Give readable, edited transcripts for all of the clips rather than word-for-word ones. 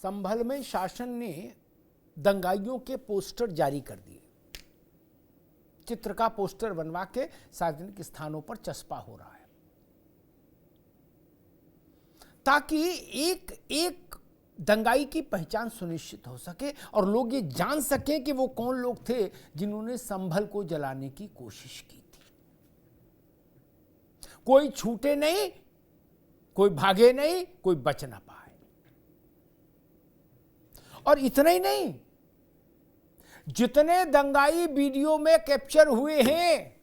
संभल में शासन ने दंगाइयों के पोस्टर जारी कर दिए। चित्र का पोस्टर बनवा के सार्वजनिक स्थानों पर चस्पा हो रहा है, ताकि एक एक दंगाई की पहचान सुनिश्चित हो सके और लोग ये जान सकें कि वो कौन लोग थे जिन्होंने संभल को जलाने की कोशिश की थी। कोई छूटे नहीं, कोई भागे नहीं, कोई बच ना पाए। और इतना ही नहीं, जितने दंगाई वीडियो में कैप्चर हुए हैं,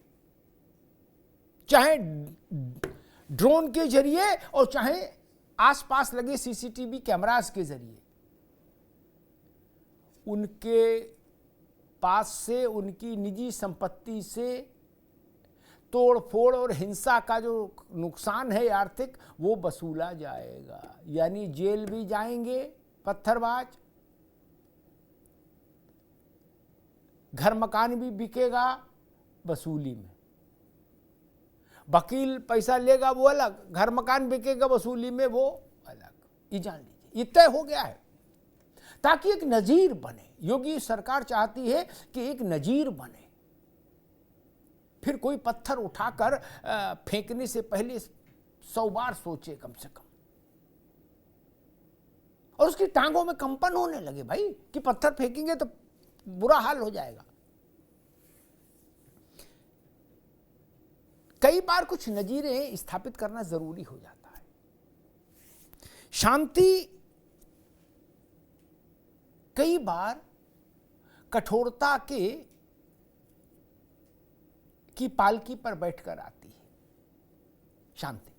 चाहे ड्रोन के जरिए और चाहे आसपास लगे सीसीटीवी कैमरास के जरिए, उनके पास से उनकी निजी संपत्ति से तोड़फोड़ और हिंसा का जो नुकसान है आर्थिक, वो वसूला जाएगा। यानी जेल भी जाएंगे पत्थरबाज, घर मकान भी बिकेगा वसूली में। वकील पैसा लेगा वो अलग, घर मकान बिकेगा वसूली में वो अलग। ये जान लीजिए, ये तय हो गया है, ताकि एक नजीर बने। योगी सरकार चाहती है कि एक नजीर बने, फिर कोई पत्थर उठाकर फेंकने से पहले 100 बार सोचे कम से कम। और उसकी टांगों में कंपन होने लगे भाई कि पत्थर फेंकेंगे तो बुरा हाल हो जाएगा। कई बार कुछ नजीरें स्थापित करना जरूरी हो जाता है। शांति कई बार कठोरता की पालकी पर बैठकर आती है। शांति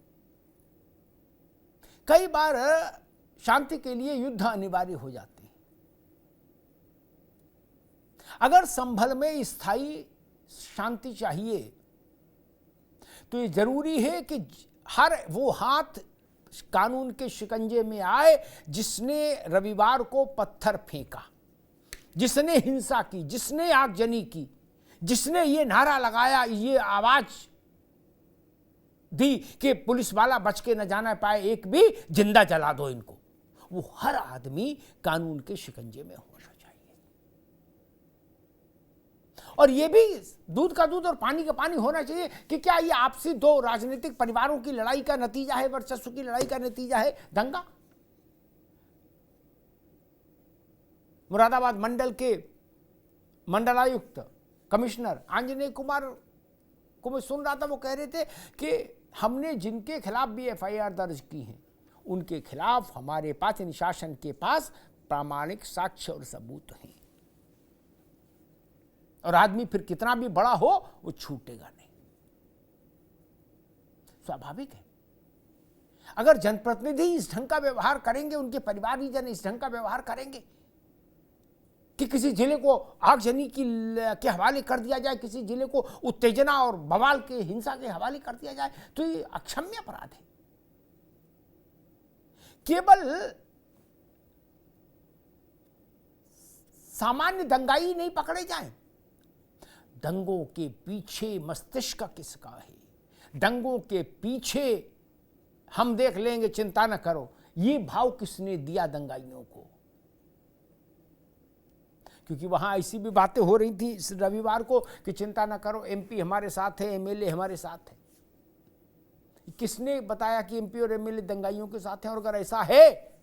कई बार शांति के लिए युद्ध अनिवार्य हो जाते हैं। अगर संभल में स्थायी शांति चाहिए तो ये जरूरी है कि हर वो हाथ कानून के शिकंजे में आए जिसने रविवार को पत्थर फेंका, जिसने हिंसा की, जिसने आगजनी की, जिसने ये नारा लगाया, ये आवाज दी कि पुलिस वाला बच के न जाना पाए, एक भी जिंदा जला दो इनको। वो हर आदमी कानून के शिकंजे में होना चाहिए। और ये भी दूध का दूध और पानी का पानी होना चाहिए कि क्या ये आपसी दो राजनीतिक परिवारों की लड़ाई का नतीजा है, वर्चस्व की लड़ाई का नतीजा है दंगा। मुरादाबाद मंडल के मंडलायुक्त कमिश्नर आंजनेय कुमार को मैं सुन रहा था, वो कह रहे थे कि हमने जिनके खिलाफ भी एफआईआर दर्ज की है उनके खिलाफ हमारे पास, इन शासन के पास प्रामाणिक साक्ष्य और सबूत हैं। और आदमी फिर कितना भी बड़ा हो वो छूटेगा नहीं। स्वाभाविक है, अगर जनप्रतिनिधि इस ढंग का व्यवहार करेंगे, उनके परिवारजन इस ढंग का व्यवहार करेंगे कि किसी जिले को आगजनी के हवाले कर दिया जाए, किसी जिले को उत्तेजना और बवाल के हिंसा के हवाले कर दिया जाए, तो ये अक्षम्य अपराध है। केवल सामान्य दंगाई नहीं पकड़े जाएं, दंगों के पीछे मस्तिष्क किसका है, दंगों के पीछे हम देख लेंगे चिंता न करो, ये भाव किसने दिया दंगाइयों को। क्योंकि वहां ऐसी भी बातें हो रही थी इस रविवार को कि चिंता न करो, एमपी हमारे साथ है, एमएलए हमारे साथ है। किसने बताया कि एमपी और एमएलए दंगाइयों के साथ हैं? और अगर ऐसा है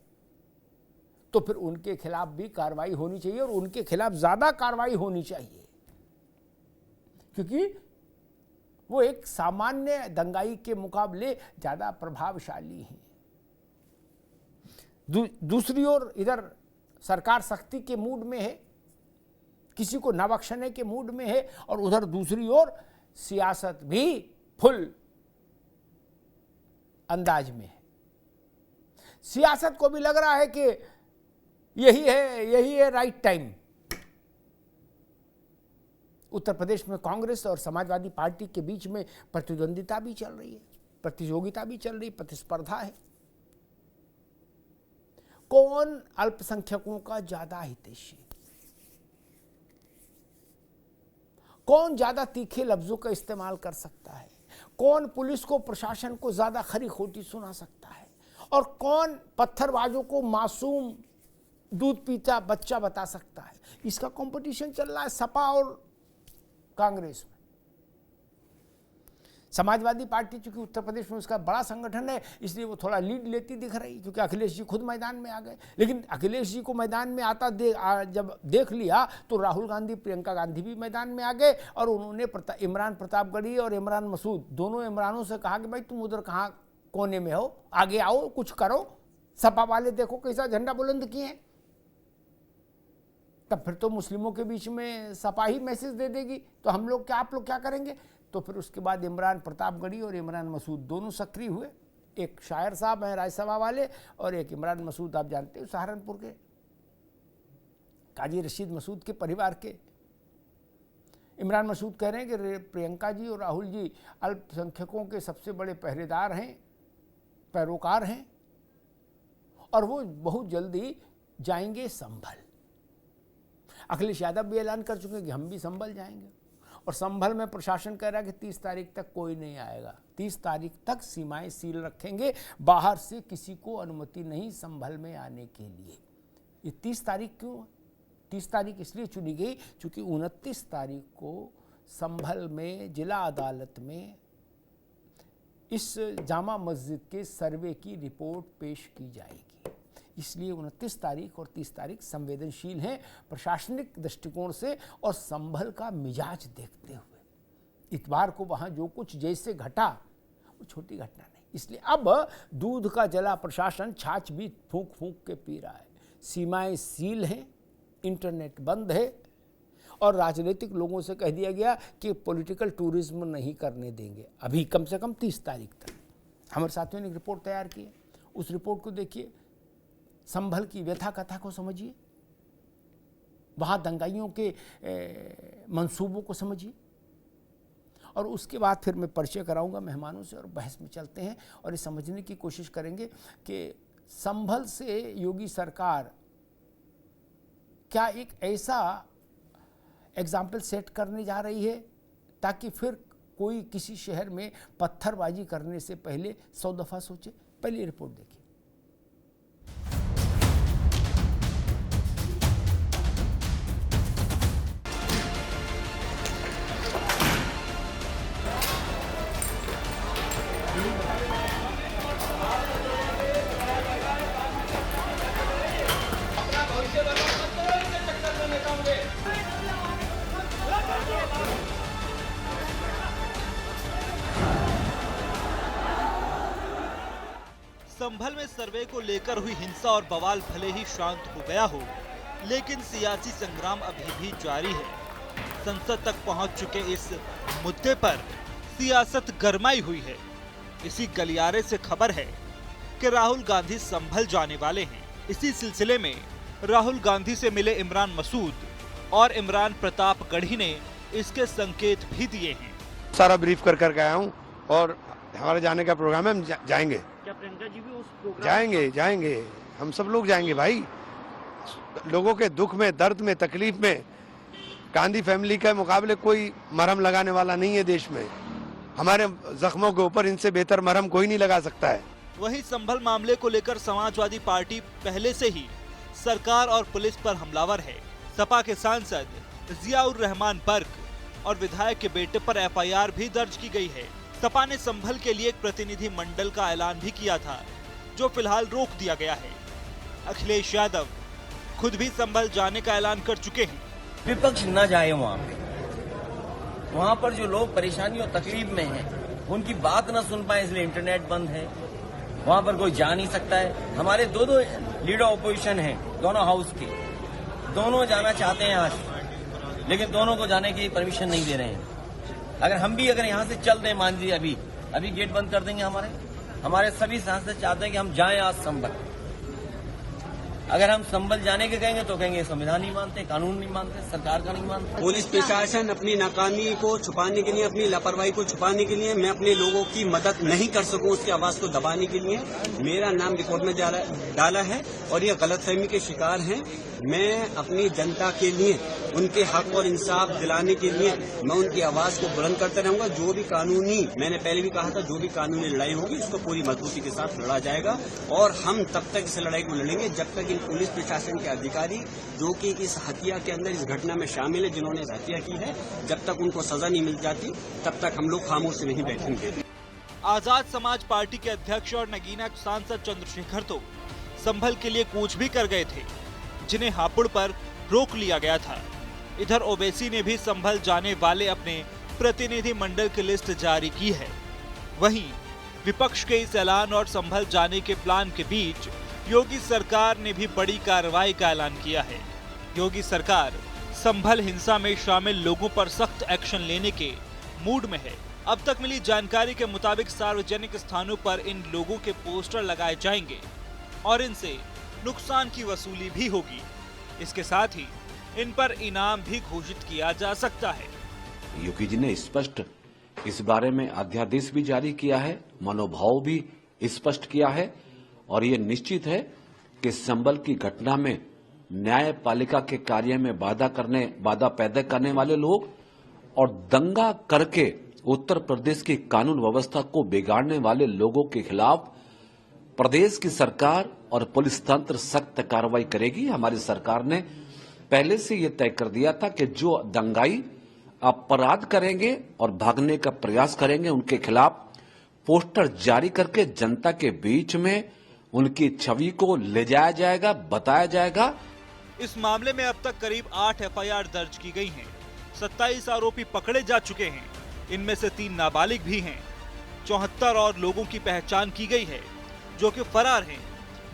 तो फिर उनके खिलाफ भी कार्रवाई होनी चाहिए, और उनके खिलाफ ज्यादा कार्रवाई होनी चाहिए, क्योंकि वो एक सामान्य दंगाई के मुकाबले ज्यादा प्रभावशाली हैं। दूसरी ओर इधर सरकार सख्ती के मूड में है, किसी को न बख्शने के मूड में है, और उधर दूसरी ओर सियासत भी फुल अंदाज में है। सियासत को भी लग रहा है कि यही है राइट टाइम। उत्तर प्रदेश में कांग्रेस और समाजवादी पार्टी के बीच में प्रतिद्वंदिता भी चल रही है, प्रतियोगिता भी चल रही, प्रतिस्पर्धा है। कौन अल्पसंख्यकों का ज्यादा हितैषी, कौन ज्यादा तीखे लफ्जों का इस्तेमाल कर सकता है, कौन पुलिस को, प्रशासन को ज्यादा खरी खोटी सुना सकता है, और कौन पत्थरबाजों को मासूम दूध पीता बच्चा बता सकता है। इसका कंपटीशन चल रहा है सपा और कांग्रेस में। समाजवादी पार्टी चूंकि उत्तर प्रदेश में उसका बड़ा संगठन है, इसलिए वो थोड़ा लीड लेती दिख रही, क्योंकि अखिलेश जी खुद मैदान में आ गए। लेकिन अखिलेश जी को मैदान में आता जब देख लिया तो राहुल गांधी, प्रियंका गांधी भी मैदान में आ गए और उन्होंने इमरान प्रतापगढ़ी और इमरान मसूद, दोनों इमरानों से कहा कि भाई तुम उधर कहाँ कोने में हो, आगे आओ, कुछ करो। सपा वाले देखो कैसा झंडा बुलंद किए हैं। तब फिर तो मुस्लिमों के बीच में सपा ही मैसेज दे देगी, तो हम लोग क्या, आप लोग क्या करेंगे। तो फिर उसके बाद इमरान प्रतापगढ़ी और इमरान मसूद दोनों सक्रिय हुए। एक शायर साहब हैं राज्यसभा वाले और एक इमरान मसूद, आप जानते हो सहारनपुर के काजी रशीद मसूद के परिवार के। इमरान मसूद कह रहे हैं कि प्रियंका जी और राहुल जी अल्पसंख्यकों के सबसे बड़े पहरेदार हैं, पैरोकार हैं, और वो बहुत जल्दी जाएंगे संभल। अखिलेश यादव भी ऐलान कर चुके हैं कि हम भी संभल जाएंगे, और संभल में प्रशासन कह रहा है कि 30 तारीख तक कोई नहीं आएगा। 30 तारीख तक सीमाएं सील रखेंगे, बाहर से किसी को अनुमति नहीं संभल में आने के लिए। ये 30 तारीख क्यों? 30 तारीख इसलिए चुनी गई क्योंकि 29 तारीख को संभल में जिला अदालत में इस जामा मस्जिद के सर्वे की रिपोर्ट पेश की जाएगी। इसलिए 29 तारीख और 30 तारीख संवेदनशील हैं प्रशासनिक दृष्टिकोण से और संभल का मिजाज देखते हुए। इतवार को वहाँ जो कुछ जैसे घटा वो छोटी घटना नहीं, इसलिए अब दूध का जला प्रशासन छाछ भी फूंक फूंक के पी रहा है। सीमाएं सील हैं, इंटरनेट बंद है, और राजनीतिक लोगों से कह दिया गया कि पॉलिटिकल टूरिज्म नहीं करने देंगे अभी, कम से कम 30 तारीख तक। हमारे साथियों ने एक रिपोर्ट तैयार की है, उस रिपोर्ट को देखिए, संभल की व्यथा कथा को समझिए, वहाँ दंगाइयों के मंसूबों को समझिए, और उसके बाद फिर मैं परिचय कराऊंगा मेहमानों से और बहस में चलते हैं और ये समझने की कोशिश करेंगे कि संभल से योगी सरकार क्या एक ऐसा एग्जाम्पल सेट करने जा रही है ताकि फिर कोई किसी शहर में पत्थरबाजी करने से पहले 100 दफ़ा सोचे। पहली रिपोर्ट देखिए। संभल में सर्वे को लेकर हुई हिंसा और बवाल भले ही शांत हो गया हो, लेकिन सियासी संग्राम अभी भी जारी है। संसद तक पहुंच चुके इस मुद्दे पर सियासत गरमाई हुई है। इसी गलियारे से खबर है कि राहुल गांधी संभल जाने वाले हैं। इसी सिलसिले में राहुल गांधी से मिले इमरान मसूद और इमरान प्रतापगढ़ी ने इसके संकेत भी दिए हैं। सारा ब्रीफ कर आया हूँ और हमारे जाने का प्रोग्राम है, हम जाएंगे। क्या प्रियंका जी भी उस प्रोग्राम? जाएंगे, हम सब लोग जाएंगे भाई। लोगों के दुख में, दर्द में, तकलीफ में गांधी फैमिली के मुकाबले कोई मरहम लगाने वाला नहीं है देश में। हमारे जख्मों के ऊपर इनसे बेहतर मरहम कोई नहीं लगा सकता है। वहीं संभल मामले को लेकर समाजवादी पार्टी पहले से ही सरकार और पुलिस पर हमलावर है। सपा के सांसद जियाउर रहमान बर्क और विधायक के बेटे पर एफआईआर भी दर्ज की गई है। सपा ने संभल के लिए एक प्रतिनिधि मंडल का ऐलान भी किया था, जो फिलहाल रोक दिया गया है। अखिलेश यादव खुद भी संभल जाने का ऐलान कर चुके हैं। विपक्ष न जाए वहाँ पर जो लोग परेशानी और तकलीफ में हैं, उनकी बात न सुन पाए, इसलिए इंटरनेट बंद है। वहाँ पर कोई जा नहीं सकता है। हमारे दो लीडर ऑपोजिशन हैं, दोनों हाउस के, दोनों जाना चाहते हैं आज, लेकिन दोनों को जाने की परमिशन नहीं दे रहे हैं। अगर यहाँ से चल दें, मान लीजिए अभी गेट बंद कर देंगे। हमारे सभी सांसद चाहते हैं कि हम जाएं आज संभल। अगर हम संभल जाने के कहेंगे तो कहेंगे संविधान नहीं मानते, कानून नहीं मानते, सरकार का नहीं मानते। पुलिस प्रशासन अपनी नाकामी को छुपाने के लिए, अपनी लापरवाही को छुपाने के लिए, मैं अपने लोगों की मदद नहीं कर सकूं उसकी आवाज को दबाने के लिए मेरा नाम रिकॉर्ड में डाला है और ये गलतफहमी के शिकार हैं। मैं अपनी जनता के लिए उनके हक और इंसाफ दिलाने के लिए मैं उनकी आवाज को बुलंद करता रहूंगा। जो भी कानूनी, मैंने पहले भी कहा था, जो भी कानूनी लड़ाई होगी उसको पूरी मजबूती के साथ लड़ा जाएगा और हम तब तक इस लड़ाई को लड़ेंगे जब तक इन पुलिस प्रशासन के अधिकारी जो कि इस हत्या के अंदर, इस घटना में शामिल है, जिन्होंने इस हत्या की है, जब तक उनको सजा नहीं मिल जाती तब तक हम लोग खामोश नहीं बैठेंगे। आजाद समाज पार्टी के अध्यक्ष और नगीना सांसद चंद्रशेखर तो संभल के लिए कूच भी कर गए थे, जिन्हें हापुड़ पर रोक लिया गया था। इधर ओवैसी ने भी संभल जाने वाले अपने प्रतिनिधि मंडल की लिस्ट जारी की है। वहीं विपक्ष के इस ऐलान और संभल जाने के प्लान के बीच योगी सरकार ने भी बड़ी कार्रवाई का ऐलान किया है। योगी सरकार संभल हिंसा में शामिल लोगों पर सख्त एक्शन लेने के मूड में है। अब तक मिली जानकारी के मुताबिक सार्वजनिक स्थानों पर इन लोगों के पोस्टर लगाए जाएंगे और इनसे नुकसान की वसूली भी होगी। इसके साथ ही इन पर इनाम भी घोषित किया जा सकता है। योगी जी ने स्पष्ट इस बारे में अध्यादेश भी जारी किया है, मनोभाव भी स्पष्ट किया है और ये निश्चित है कि संभल की घटना में न्यायपालिका के कार्य में बाधा पैदा करने वाले लोग और दंगा करके उत्तर प्रदेश की कानून व्यवस्था को बिगाड़ने वाले लोगों के खिलाफ प्रदेश की सरकार और पुलिस तंत्र सख्त कार्रवाई करेगी। हमारी सरकार ने पहले से ये तय कर दिया था कि जो दंगाई अपराध करेंगे और भागने का प्रयास करेंगे उनके खिलाफ पोस्टर जारी करके जनता के बीच में उनकी छवि को ले जाया जाएगा, बताया जाएगा। इस मामले में अब तक करीब 8 एफआईआर दर्ज की गई हैं। 27 आरोपी पकड़े जा चुके हैं। इनमें से 3 नाबालिग भी हैं। 74 और लोगों की पहचान की गई है जो कि फरार हैं।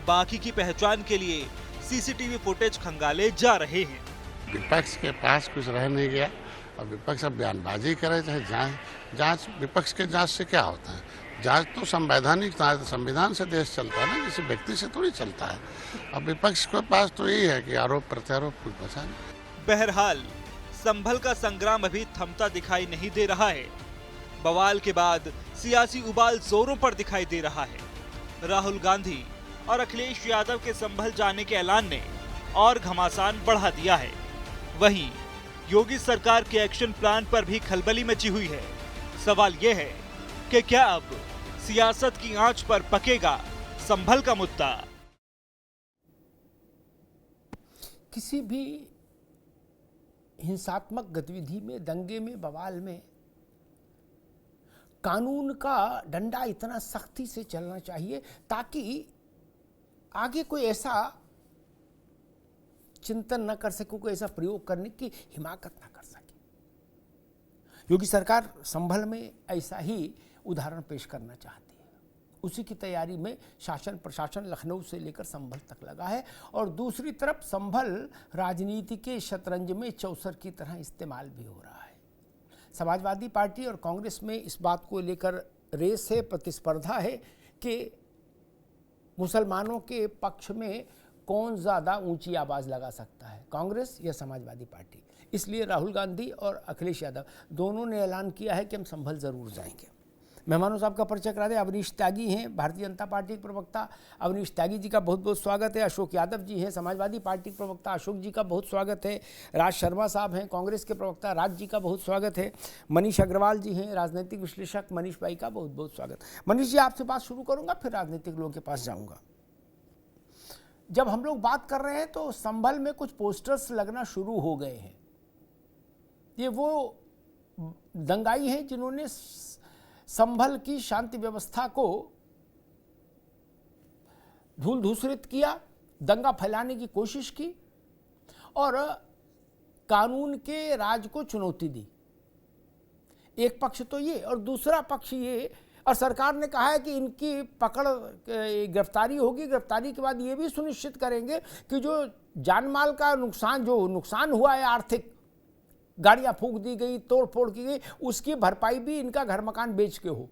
बाकी की पहचान के लिए सीसीटीवी फुटेज खंगाले जा रहे हैं। विपक्ष के पास कुछ रह नहीं गया और विपक्ष अब बयानबाजी करे, चाहे जांच विपक्ष के जांच से क्या होता है? जांच तो संवैधानिक संविधान से देश चलता है ना, किसी व्यक्ति से थोड़ी चलता है। अब विपक्ष के पास तो यही है कि आरोप प्रत्यारोप कुछ बचा नहीं। बहरहाल संभल का संग्राम अभी थमता दिखाई नहीं दे रहा है। बवाल के बाद सियासी उबाल जोरों पर दिखाई दे रहा है। राहुल गांधी और अखिलेश यादव के संभल जाने के ऐलान ने और घमासान बढ़ा दिया है। वहीं योगी सरकार के एक्शन प्लान पर भी खलबली मची हुई है। सवाल यह है कि क्या अब सियासत की आंच पर पकेगा संभल का मुद्दा? किसी भी हिंसात्मक गतिविधि में, दंगे में, बवाल में कानून का डंडा इतना सख्ती से चलना चाहिए ताकि आगे कोई ऐसा चिंतन न कर सके, कोई ऐसा प्रयोग करने की हिमाकत न कर सके। योगी सरकार संभल में ऐसा ही उदाहरण पेश करना चाहती है। उसी की तैयारी में शासन प्रशासन लखनऊ से लेकर संभल तक लगा है और दूसरी तरफ संभल राजनीति के शतरंज में चौसर की तरह इस्तेमाल भी हो रहा है। समाजवादी पार्टी और कांग्रेस में इस बात को लेकर रेस है, प्रतिस्पर्धा है कि मुसलमानों के पक्ष में कौन ज़्यादा ऊंची आवाज़ लगा सकता है, कांग्रेस या समाजवादी पार्टी। इसलिए राहुल गांधी और अखिलेश यादव दोनों ने ऐलान किया है कि हम संभल ज़रूर जाएंगे। मेहमानों साहब का परिचय करा दें। अवनीश त्यागी हैं भारतीय जनता पार्टी के प्रवक्ता, अवनीश त्यागी जी का बहुत बहुत स्वागत है। अशोक यादव जी हैं समाजवादी पार्टी के प्रवक्ता, अशोक जी का बहुत स्वागत है। राज शर्मा साहब हैं कांग्रेस के प्रवक्ता, राज जी का बहुत स्वागत है। मनीष अग्रवाल जी हैं राजनीतिक विश्लेषक, मनीष भाई का बहुत बहुत स्वागत। मनीष जी, आपसे बात शुरू करूँगा फिर राजनीतिक लोगों के पास जाऊँगा। जब हम लोग बात कर रहे हैं तो संभल में कुछ पोस्टर्स लगना शुरू हो गए हैं। ये वो दंगाई हैं जिन्होंने संभल की शांति व्यवस्था को धूल धूसरित किया, दंगा फैलाने की कोशिश की और कानून के राज को चुनौती दी। एक पक्ष तो ये और दूसरा पक्ष ये, और सरकार ने कहा है कि इनकी पकड़ गिरफ्तारी होगी। गिरफ्तारी के बाद ये भी सुनिश्चित करेंगे कि जो जानमाल का नुकसान हुआ है, आर्थिक गाड़ियां फूंक दी गई, तोड़ फोड़ की गई, उसकी भरपाई भी इनका घर मकान बेच के हो।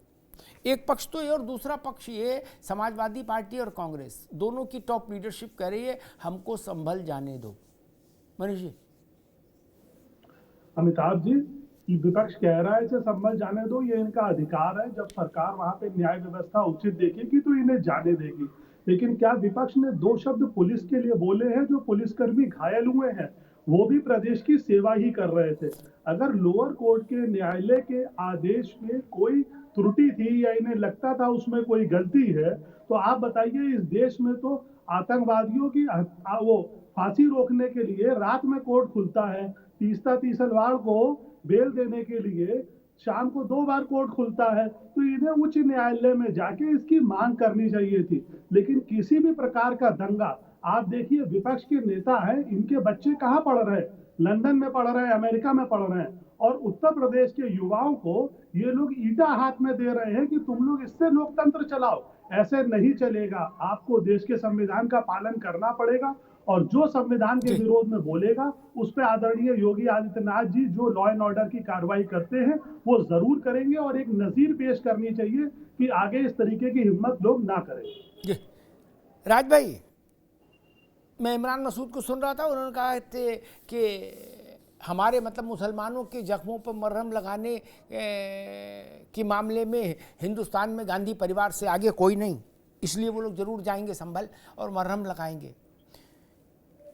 एक पक्ष तो ये और दूसरा पक्ष ये, समाजवादी पार्टी और कांग्रेस दोनों की टॉप लीडरशिप कह रही है हमको संभल जाने दो। मनीष जी। अमिताभ जी, विपक्ष कह रहा है कि संभल जाने दो, ये इनका अधिकार है। जब सरकार वहां पे न्याय व्यवस्था उचित देखेगी तो इन्हें जाने देगी। लेकिन क्या विपक्ष ने 2 शब्द पुलिस के लिए बोले हैं? जो पुलिसकर्मी घायल हुए हैं वो भी प्रदेश की सेवा ही कर रहे थे। अगर लोअर कोर्ट के न्यायालय के आदेश में कोई त्रुटि थी या इन्हें लगता था उसमें कोई गलती है, तो आप बताइए, इस देश में तो आतंकवादियों की वो फांसी रोकने के लिए रात में कोर्ट खुलता है, तीसलवाड़ को बेल देने के लिए शाम को 2 बार कोर्ट खुलता है। तो इन्हें उच्च न्यायालय में जाके इसकी मांग करनी चाहिए थी। लेकिन किसी भी प्रकार का दंगा, आप देखिए विपक्ष के नेता हैं, इनके बच्चे कहाँ पढ़ रहे हैं? लंदन में पढ़ रहे हैं, अमेरिका में पढ़ रहे हैं, और उत्तर प्रदेश के युवाओं को ये लोग ईटा हाथ में दे रहे हैं कि तुम लोग इससे लोकतंत्र चलाओ। ऐसे नहीं चलेगा। आपको देश के संविधान का पालन करना पड़ेगा, और जो संविधान के विरोध में बोलेगा उस पर आदरणीय योगी आदित्यनाथ जी जो लॉ एंड ऑर्डर की कार्रवाई करते हैं वो जरूर करेंगे, और एक नजीर पेश करनी चाहिए कि आगे इस तरीके की हिम्मत लोग ना करें। राज भाई, मैं इमरान मसूद को सुन रहा था, उन्होंने कहा थे कि हमारे मतलब मुसलमानों के जख्मों पर मरहम लगाने के मामले में हिंदुस्तान में गांधी परिवार से आगे कोई नहीं, इसलिए वो लोग जरूर जाएंगे संभल और मरहम लगाएंगे।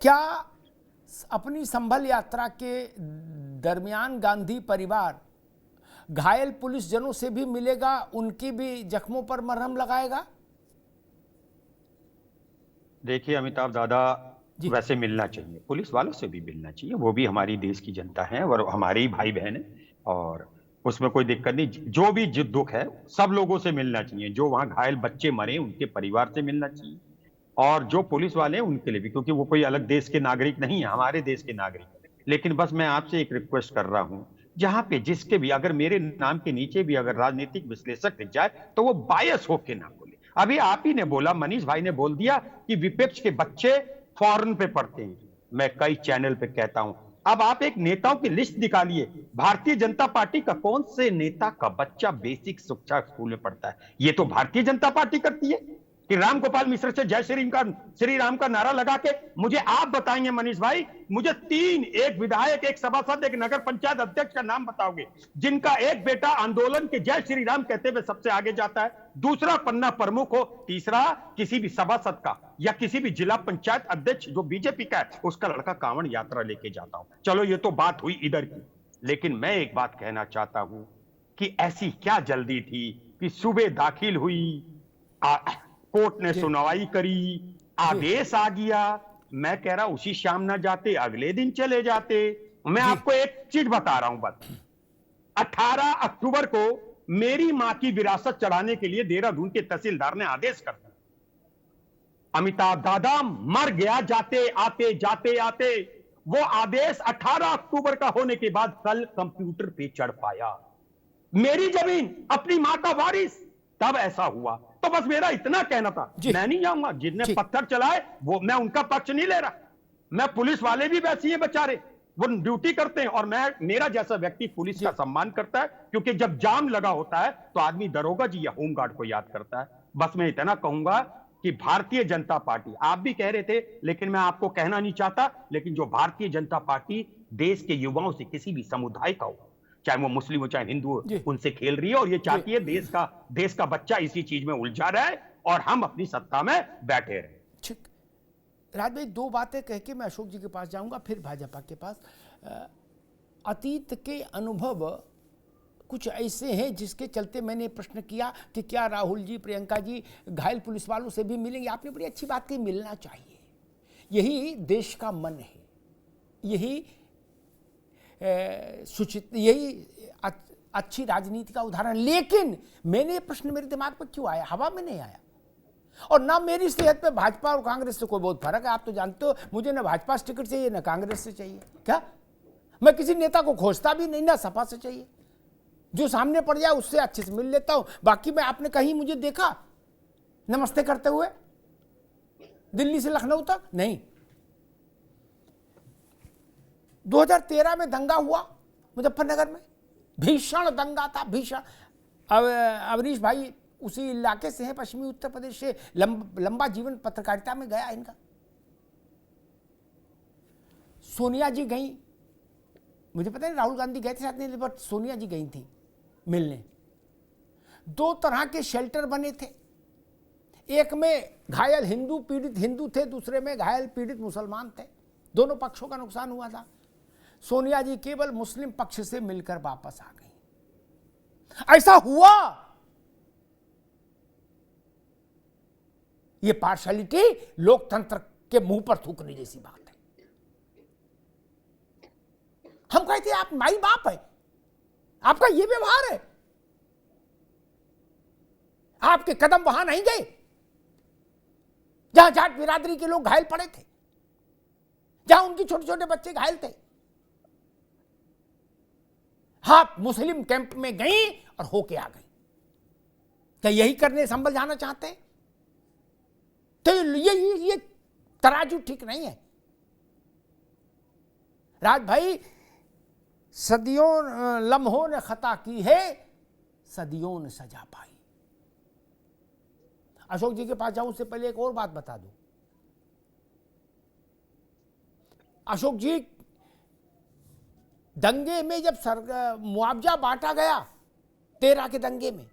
क्या अपनी संभल यात्रा के दरमियान गांधी परिवार घायल पुलिस जनों से भी मिलेगा, उनके भी जख्मों पर मरहम लगाएगा? देखिए अमिताभ दादा, वैसे मिलना चाहिए, पुलिस वालों से भी मिलना चाहिए, वो भी हमारी देश की जनता है और हमारे ही भाई बहन है, और उसमें कोई दिक्कत नहीं। जो भी दुख है सब लोगों से मिलना चाहिए। जो वहां घायल बच्चे मरे उनके परिवार से मिलना चाहिए, और जो पुलिस वाले हैं उनके लिए भी, क्योंकि वो कोई अलग देश के नागरिक नहीं है, हमारे देश के नागरिक। लेकिन बस मैं आपसे एक रिक्वेस्ट कर रहा हूं, जहां पे जिसके भी अगर मेरे नाम के नीचे भी अगर राजनीतिक विश्लेषक दिख जाए तो वो बायस होके ना बोले। अभी आप ही ने बोला, मनीष भाई ने बोल दिया कि विपक्ष के बच्चे फॉरेन पे पढ़ते हैं। मैं कई चैनल पे कहता हूं, अब आप एक नेताओं की लिस्ट निकालिए, भारतीय जनता पार्टी का कौन से नेता का बच्चा बेसिक शिक्षा स्कूल में पढ़ता है? ये तो भारतीय जनता पार्टी करती है कि राम गोपाल मिश्र से जय श्री राम का नारा लगा के। मुझे आप बताएंगे मनीष भाई, मुझे 3, एक विधायक, एक सभासद, एक नगर पंचायत अध्यक्ष का नाम बताओगे जिनका एक बेटा आंदोलन के जय श्री राम कहते हुए सबसे आगे जाता है, दूसरा पन्ना प्रमुख हो, तीसरा किसी भी सभासद का या किसी भी जिला पंचायत अध्यक्ष जो बीजेपी का है उसका लड़का कांवड़ यात्रा लेके जाता हूं। चलो ये तो बात हुई इधर की, लेकिन मैं एक बात कहना चाहता हूं कि ऐसी क्या जल्दी थी कि सुबह दाखिल हुई, कोर्ट ने सुनवाई करी, आदेश आ गया, मैं कह रहा उसी शाम ना जाते, अगले दिन चले जाते। मैं आपको एक चीज बता रहा हूं, बस 18 अक्टूबर को मेरी मां की विरासत चढ़ाने के लिए देहरादून के तहसीलदार ने आदेश कर दिया। अमिताभ दादा मर गया जाते आते। वो आदेश 18 अक्टूबर का होने के बाद कल कंप्यूटर पे चढ़ पाया। मेरी जमीन, अपनी मां का वारिस, तब ऐसा हुआ। तो बस मेरा इतना कहना था, मैं नहीं जाऊंगा जिनने पत्थर चलाए, वो मैं उनका पक्ष नहीं ले रहा। मैं पुलिस वाले भी वैसे ही बेचारे, वो ड्यूटी करते हैं, और मेरा जैसा व्यक्ति पुलिस का सम्मान करता है, क्योंकि जब जाम लगा होता है तो आदमी दरोगा जी या होमगार्ड को याद करता है। बस मैं इतना कहूंगा कि भारतीय जनता पार्टी, आप भी कह रहे थे लेकिन मैं आपको कहना नहीं चाहता, लेकिन जो भारतीय जनता पार्टी देश के युवाओं से किसी भी समुदाय का हो, चाहे वो मुस्लिम हो चाहे हिंदू हो, उनसे खेल रही है, और ये चाहती है देश का बच्चा इसी चीज में उलझा रहे और हम अपनी सत्ता में बैठे रहे। ठीक, राज भाई, 2 बातें कह के मैं अशोक जी के पास जाऊंगा, फिर भाजपा के पास। अतीत के अनुभव कुछ ऐसे हैं जिसके चलते मैंने प्रश्न किया कि क्या राहुल जी, प्रियंका जी घायल पुलिस वालों से भी मिलेंगे? आपने बड़ी अच्छी बात कही, मिलना चाहिए। यही देश का मन है, यही यही अच्छी राजनीति का उदाहरण। लेकिन मैंने प्रश्न मेरे दिमाग पर क्यों आया? हवा में नहीं आया, और ना मेरी सेहत पे भाजपा और कांग्रेस से कोई बहुत फर्क है। आप तो जानते हो मुझे ना भाजपा से टिकट चाहिए ना कांग्रेस से चाहिए। क्या मैं किसी नेता को खोजता भी नहीं, ना सपा से चाहिए। जो सामने पड़ जाए उससे अच्छे से मिल लेता हूं। बाकी मैं, आपने कहीं मुझे देखा नमस्ते करते हुए दिल्ली से लखनऊ तक? नहीं। 2013 में दंगा हुआ मुजफ्फरनगर में, भीषण दंगा था, भीषण। अवनीश भाई उसी इलाके से हैं, पश्चिमी उत्तर प्रदेश से, लंबा जीवन पत्रकारिता में गया इनका। सोनिया जी गई, मुझे पता नहीं राहुल गांधी गए थे साथ नहीं, बट सोनिया जी गई थी मिलने। 2 तरह के शेल्टर बने थे, एक में घायल हिंदू पीड़ित हिंदू थे, दूसरे में घायल पीड़ित मुसलमान थे। दोनों पक्षों का नुकसान हुआ था। सोनिया जी केवल मुस्लिम पक्ष से मिलकर वापस आ गई। ऐसा हुआ। ये पार्शलिटी लोकतंत्र के मुंह पर थूकने जैसी बात है। हम कहते हैं आप माई बाप है, आपका ये व्यवहार है, आपके कदम वहां नहीं गए जहां जाट बिरादरी के लोग घायल पड़े थे, जहां उनके छोटे छोटे बच्चे घायल थे। आप मुस्लिम कैंप में गई और होके आ गई। क्या यही करने संभल जाना चाहते हैं? तो ये तराजू ठीक नहीं है। राज भाई, सदियों लम्हों ने खता की है, सदियों ने सजा पाई। अशोक जी के पास जाऊं उससे पहले एक और बात बता दूं। अशोक जी, दंगे में जब मुआवजा बांटा गया 13 के दंगे में,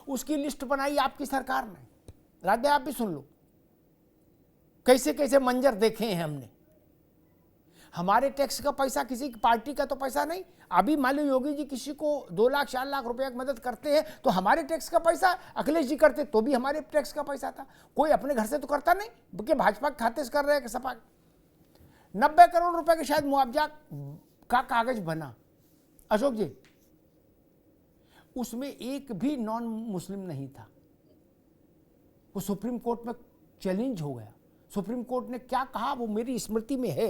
उसकी लिस्ट बनाई आपकी सरकार ने। राज भाई आप भी सुन लो, कैसे कैसे मंजर देखे हैं हमने। हमारे टैक्स का पैसा, किसी पार्टी का तो पैसा नहीं। अभी मान लो योगी जी किसी को 2 लाख 4 लाख रुपए की मदद करते हैं तो हमारे टैक्स का पैसा, अखिलेश जी करते तो भी हमारे टैक्स का पैसा था। कोई अपने घर से तो करता नहीं, बल्कि भाजपा के खाते से कर रहे हैं कि सपा। 90 करोड़ रुपए के शायद मुआवजा का कागज बना। अशोक जी, उसमें एक भी नॉन मुस्लिम नहीं था। वो सुप्रीम कोर्ट में चैलेंज हो गया। सुप्रीम कोर्ट ने क्या कहा वो मेरी स्मृति में है,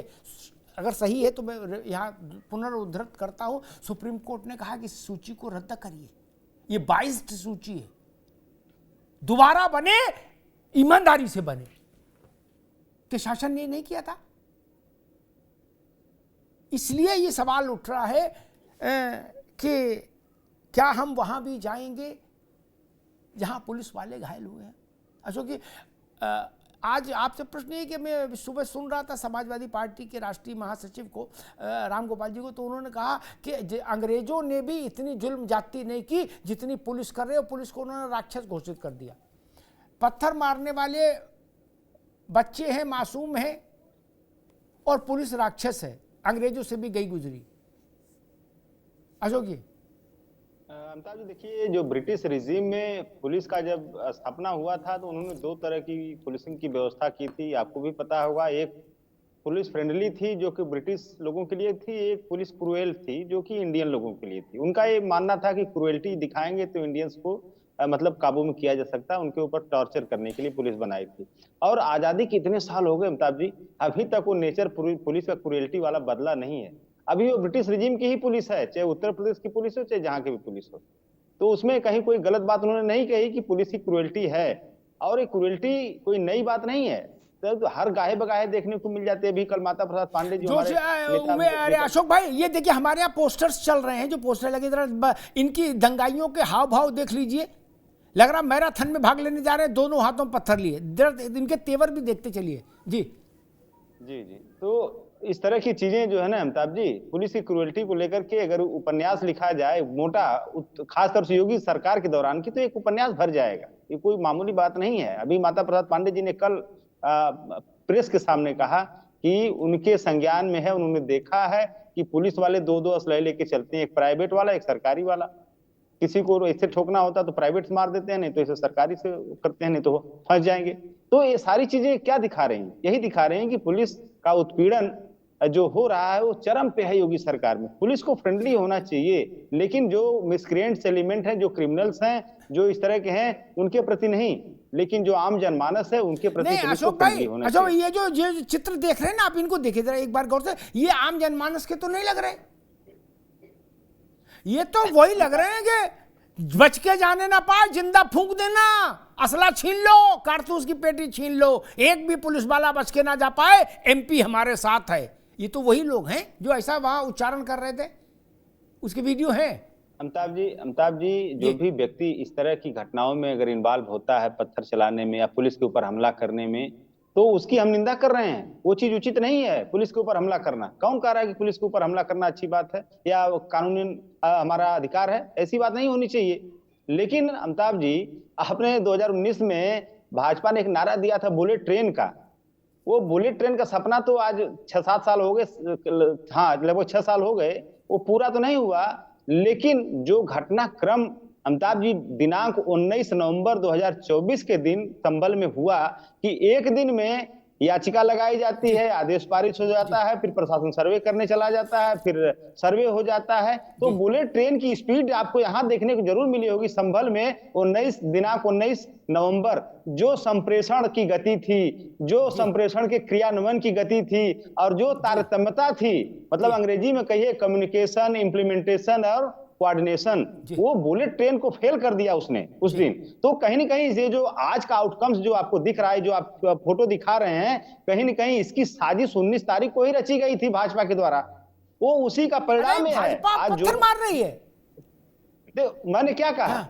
अगर सही है तो मैं यहाँ पुनरुद्धृत करता हूँ। सुप्रीम कोर्ट ने कहा कि सूची को रद्द करिए, ये बाइस्ड सूची है, दोबारा बने, ईमानदारी से बने। कि शासन ने नहीं किया था। इसलिए ये सवाल उठ रहा है कि क्या हम वहां भी जाएंगे जहां पुलिस वाले घायल हुए हैं। अशोक जी, आज आपसे प्रश्न है कि मैं सुबह सुन रहा था समाजवादी पार्टी के राष्ट्रीय महासचिव को, राम गोपाल जी को, तो उन्होंने कहा कि अंग्रेजों ने भी इतनी जुल्म जाति नहीं की जितनी पुलिस कर रहे हो। पुलिस को उन्होंने राक्षस घोषित कर दिया। पत्थर मारने वाले बच्चे हैं, मासूम हैं, और पुलिस राक्षस है, अंग्रेजों से भी गई गुजरी। अशोक जी, अमिताभ जी, देखिए, जो ब्रिटिश रिजीम में पुलिस का जब स्थापना हुआ था तो उन्होंने 2 तरह की पुलिसिंग की व्यवस्था की थी। आपको भी पता होगा, एक पुलिस फ्रेंडली थी जो कि ब्रिटिश लोगों के लिए थी, एक पुलिस क्रूएल थी जो कि इंडियन लोगों के लिए थी। उनका ये मानना था कि क्रूएल्टी दिखाएंगे तो इंडियंस को मतलब काबू में किया जा सकता है। उनके ऊपर टॉर्चर करने के लिए पुलिस बनाई थी। और आजादी के इतने साल हो गए अमिताभ जी, अभी तक वो नेचर पुलिस का क्रूएल्टी वाला बदला नहीं है। अभी वो ब्रिटिश रिजीम की ही पुलिस है, चाहे उत्तर प्रदेश की पुलिस हो चाहे जहां की भी पुलिस हो। तो उसमें कहीं कोई गलत बात उन्होंने नहीं कही कि पुलिस की क्रूएल्टी है। और ये क्रूएल्टी कोई नई बात नहीं है, तो हर गाहे बगाहे देखने को मिल जाते हैं। अभी कल माता प्रसाद पांडे जी अरे अशोक भाई, ये देखिए हमारे यहाँ पोस्टर्स चल रहे हैं, जो पोस्टर लगे, जरा इनकी दंगाइयों के हाव भाव देख लीजिए। लग रहा मैराथन में भाग लेने जा रहे हैं, दोनों हाथों में पत्थर लिए। इनके तेवर भी देखते चलिए। जी जी जी, तो इस तरह की चीजें जो है ना अमिताभ जी, पुलिस की क्रूएल्टी को लेकर के अगर उपन्यास लिखा जाए मोटा, खासतौर से योगी सरकार के दौरान की, तो एक उपन्यास भर जाएगा। ये कोई मामूली बात नहीं है। अभी माता प्रसाद पांडे जी ने कल प्रेस के सामने कहा कि उनके संज्ञान में है, उन्होंने देखा है कि पुलिस वाले 2-2 असलहे लेके चलते हैं, एक प्राइवेट वाला एक सरकारी वाला। किसी को ऐसे ठोकना होता तो प्राइवेट से मार देते हैं, नहीं तो इसे सरकारी से करते हैं, नहीं तो फंस जाएंगे। तो ये सारी चीजें क्या दिखा रही हैं? यही दिखा रहे हैं कि पुलिस का उत्पीड़न जो हो रहा है वो चरम पे है योगी सरकार में। पुलिस को फ्रेंडली होना चाहिए, लेकिन जो मिसक्रिएंट्स एलिमेंट हैं, जो क्रिमिनल्स हैं, जो इस तरह के हैं, उनके प्रति नहीं, लेकिन जो आम जनमानस है उनके प्रति अशोक भाई, अशोक ये जो चित्र देख रहे हैं ना आप, इनको देखिए जरा एक बार गौर से। ये आम जनमानस के तो नहीं लग रहे, ये तो वही लग रहे हैं कि बच के जाने ना पाए, जिंदा फूंक देना, असला छीन लो, कारतूस की पेटी छीन लो, एक भी पुलिस वाला बच के ना जा पाए, एमपी हमारे साथ है। ये तो वही लोग हैं जो ऐसा वहां उच्चारण कर रहे थे, उसकी वीडियो है। अमिताभ जी, जो भी व्यक्ति इस तरह की घटनाओं में अगर इन्वॉल्व होता है, पत्थर चलाने में या पुलिस के ऊपर हमला करने में, तो उसकी हम निंदा कर रहे हैं। वो चीज उचित नहीं है, पुलिस के ऊपर हमला करना। कौन कह रहा है कि पुलिस के ऊपर हमला करना अच्छी बात है या कानूनी हमारा अधिकार है? ऐसी बात नहीं होनी चाहिए। लेकिन अमिताभ जी, आपने 2019 में भाजपा ने एक नारा दिया था बुलेट ट्रेन का, वो बुलेट ट्रेन का सपना तो आज 6-7 साल हो गए, हाँ लगभग 6 साल हो गए, वो पूरा तो नहीं हुआ। लेकिन जो घटनाक्रम अमिताभ जी दिनांक 19 नवंबर 2024 के दिन संभल में हुआ कि एक दिन में याचिका लगाई जाती है, आदेश पारित हो जाता है, फिर प्रशासन सर्वे करने चला जाता है, फिर सर्वे हो जाता है। तो बुलेट ट्रेन की स्पीड आपको यहाँ देखने को जरूर मिली होगी। संभल में दिनांक 19 नवंबर जो संप्रेषण की गति थी, जो संप्रेषण के क्रियान्वयन की गति थी और जो तारतम्यता थी, मतलब अंग्रेजी में कहिए कम्युनिकेशन, इम्प्लीमेंटेशन और कोऑर्डिनेशन, वो बुलेट ट्रेन को फेल कर दिया उसने उस दिन। तो कहीं ना कहीं ये जो आज का आउटकम्स जो आपको दिख रहा है, जो आप फोटो दिखा रहे हैं, कहीं ना कहीं इसकी साजिश 19 तारीख को ही रची गई थी भाजपा के द्वारा। वो उसी का परिणाम है। आज जो मार रही है, मैंने क्या कहा,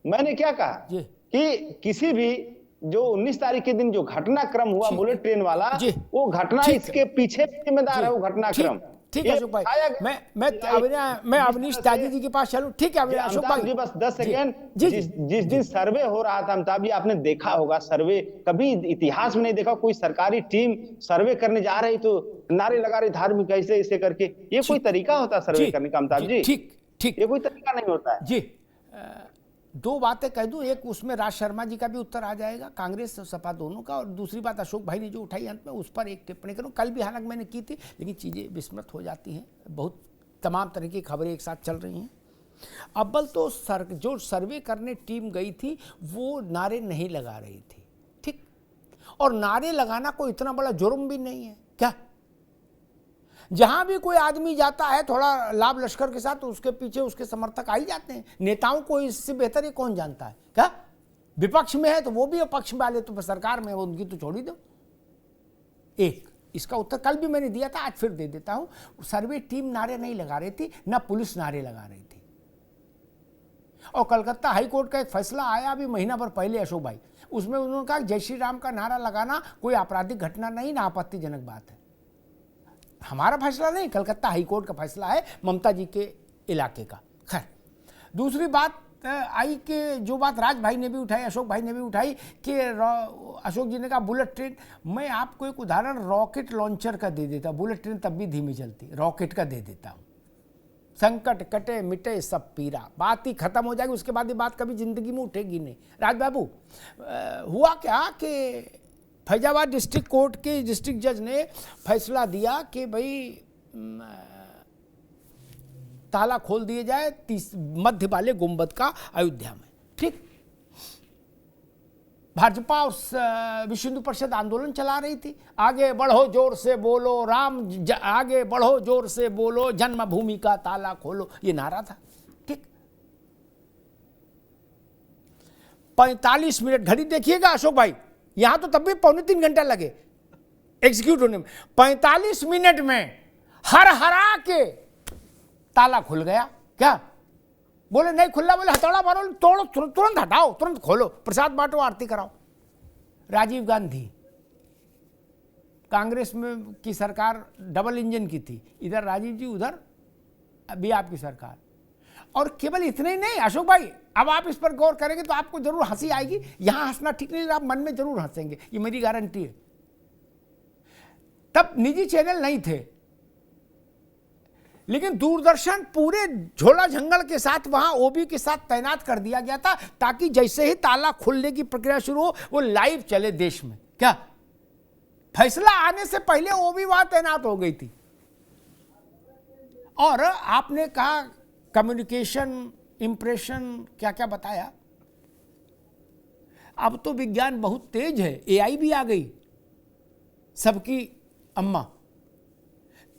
मैंने क्या कहा कि किसी भी जो 19 तारीख के दिन जो घटनाक्रम हुआ बुलेट ट्रेन वाला, वो घटना इसके पीछे जिम्मेदार है, वो घटनाक्रम। ठीक है अशोक भाई, मैं अवनीश त्यागी जी के पास चलूं। ठीक है अशोक भाई जी, बस 10 सेकेंड। जिस दिन सर्वे हो रहा था अमिताभ जी, आपने देखा होगा सर्वे, कभी इतिहास में नहीं देखा कोई सरकारी टीम सर्वे करने जा रही तो नारे लगा रही धार्मिक ऐसे ऐसे करके। ये कोई तरीका होता है सर्वे करने का अमिताभ जी? ठीक, ये कोई तरीका नहीं होता है जी। दो बातें कह दूं, एक उसमें राज शर्मा जी का भी उत्तर आ जाएगा, कांग्रेस और सपा दोनों का, और दूसरी बात अशोक भाई ने जो उठाई अंत में, उस पर एक टिप्पणी करूं। कल भी हालांकि मैंने की थी, लेकिन चीज़ें विस्मृत हो जाती हैं, बहुत तमाम तरह की खबरें एक साथ चल रही हैं। अव्वल तो जो सर्वे करने टीम गई थी वो नारे नहीं लगा रही थी, ठीक, और नारे लगाना कोई इतना बड़ा जुर्म भी नहीं है क्या। जहां भी कोई आदमी जाता है थोड़ा लाभ लश्कर के साथ, तो उसके पीछे उसके समर्थक आ ही जाते हैं। नेताओं को इससे बेहतर ये कौन जानता है क्या। विपक्ष में है तो वो भी, पक्ष वाले तो सरकार में, वो उनकी तो छोड़ ही दो। एक इसका उत्तर कल भी मैंने दिया था, आज फिर दे देता हूं। सर्वे टीम नारे नहीं लगा रही थी, ना पुलिस नारे लगा रही थी। और कलकत्ता हाईकोर्ट का एक फैसला आया अभी महीना भर पहले अशोक भाई, उसमें उन्होंने कहा जय श्री राम का नारा लगाना कोई आपराधिक घटना नहीं, ना आपत्तिजनक बात है। हमारा फैसला नहीं, कलकत्ता हाईकोर्ट का फैसला है, ममता जी के इलाके का। खैर, दूसरी बात आई कि जो बात राज भाई ने भी उठाई, अशोक भाई ने भी उठाई कि अशोक जी ने कहा बुलेट ट्रेन। मैं आपको एक उदाहरण रॉकेट लॉन्चर का दे देता, बुलेट ट्रेन तब भी धीमी चलती, रॉकेट का दे देता हूँ। संकट कटे मिटे सब पीरा, बात ही खत्म हो जाएगी, उसके बाद ये बात कभी जिंदगी में उठेगी नहीं। राज बाबू, हुआ क्या कि फैजाबाद डिस्ट्रिक्ट कोर्ट के डिस्ट्रिक्ट जज ने फैसला दिया कि भाई ताला खोल दिए जाए मध्य वाले गुंबद का अयोध्या में, ठीक। भाजपा और विश्व हिंदू परिषद आंदोलन चला रही थी, आगे बढ़ो जोर से बोलो राम, आगे बढ़ो जोर से बोलो जन्मभूमि का ताला खोलो, ये नारा था, ठीक। 45 मिनट घड़ी देखिएगा अशोक भाई, यहां तो तब भी 2.25 घंटा लगे एग्जीक्यूट होने में। 45 मिनट में हरा के ताला खुल गया। क्या बोले नहीं खुला, बोले हथौड़ा मारो, तोड़ो, तुरंत हटाओ, तुरंत खोलो, प्रसाद बांटो, आरती कराओ। राजीव गांधी, कांग्रेस में की सरकार डबल इंजन की थी, इधर राजीव जी, उधर अभी आपकी सरकार। और केवल इतने ही नहीं अशोक भाई, अब आप इस पर गौर करेंगे तो आपको जरूर हंसी आएगी। यहां हंसना ठीक नहीं, आप मन में जरूर हंसेंगे, ये मेरी गारंटी है। तब निजी चैनल नहीं थे, लेकिन दूरदर्शन पूरे झोला झंगल के साथ वहां ओबी के साथ तैनात कर दिया गया था, ताकि जैसे ही ताला खुलने की प्रक्रिया शुरू हो वो लाइव चले देश में। क्या फैसला आने से पहले ओबी वहां तैनात हो गई थी। और आपने कहा कम्युनिकेशन, इंप्रेशन, क्या क्या बताया। अब तो विज्ञान बहुत तेज है, एआई भी आ गई, सबकी अम्मा।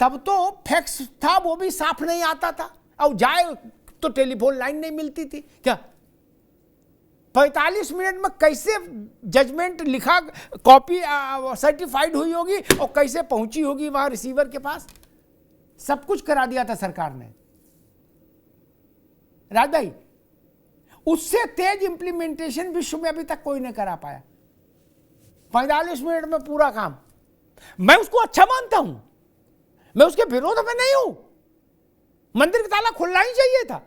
तब तो फैक्स था, वो भी साफ नहीं आता था, और जाए तो टेलीफोन लाइन नहीं मिलती थी। क्या 45 मिनट में कैसे जजमेंट लिखा, कॉपी सर्टिफाइड हुई होगी और कैसे पहुंची होगी वहां रिसीवर के पास, सब कुछ करा दिया था सरकार ने। राज भाई, उससे तेज इंप्लीमेंटेशन विश्व में अभी तक कोई नहीं करा पाया। 45 मिनट में पूरा काम। मैं उसको अच्छा मानता हूं, मैं उसके विरोध में नहीं हूं, मंदिर का ताला खुलना ही चाहिए था।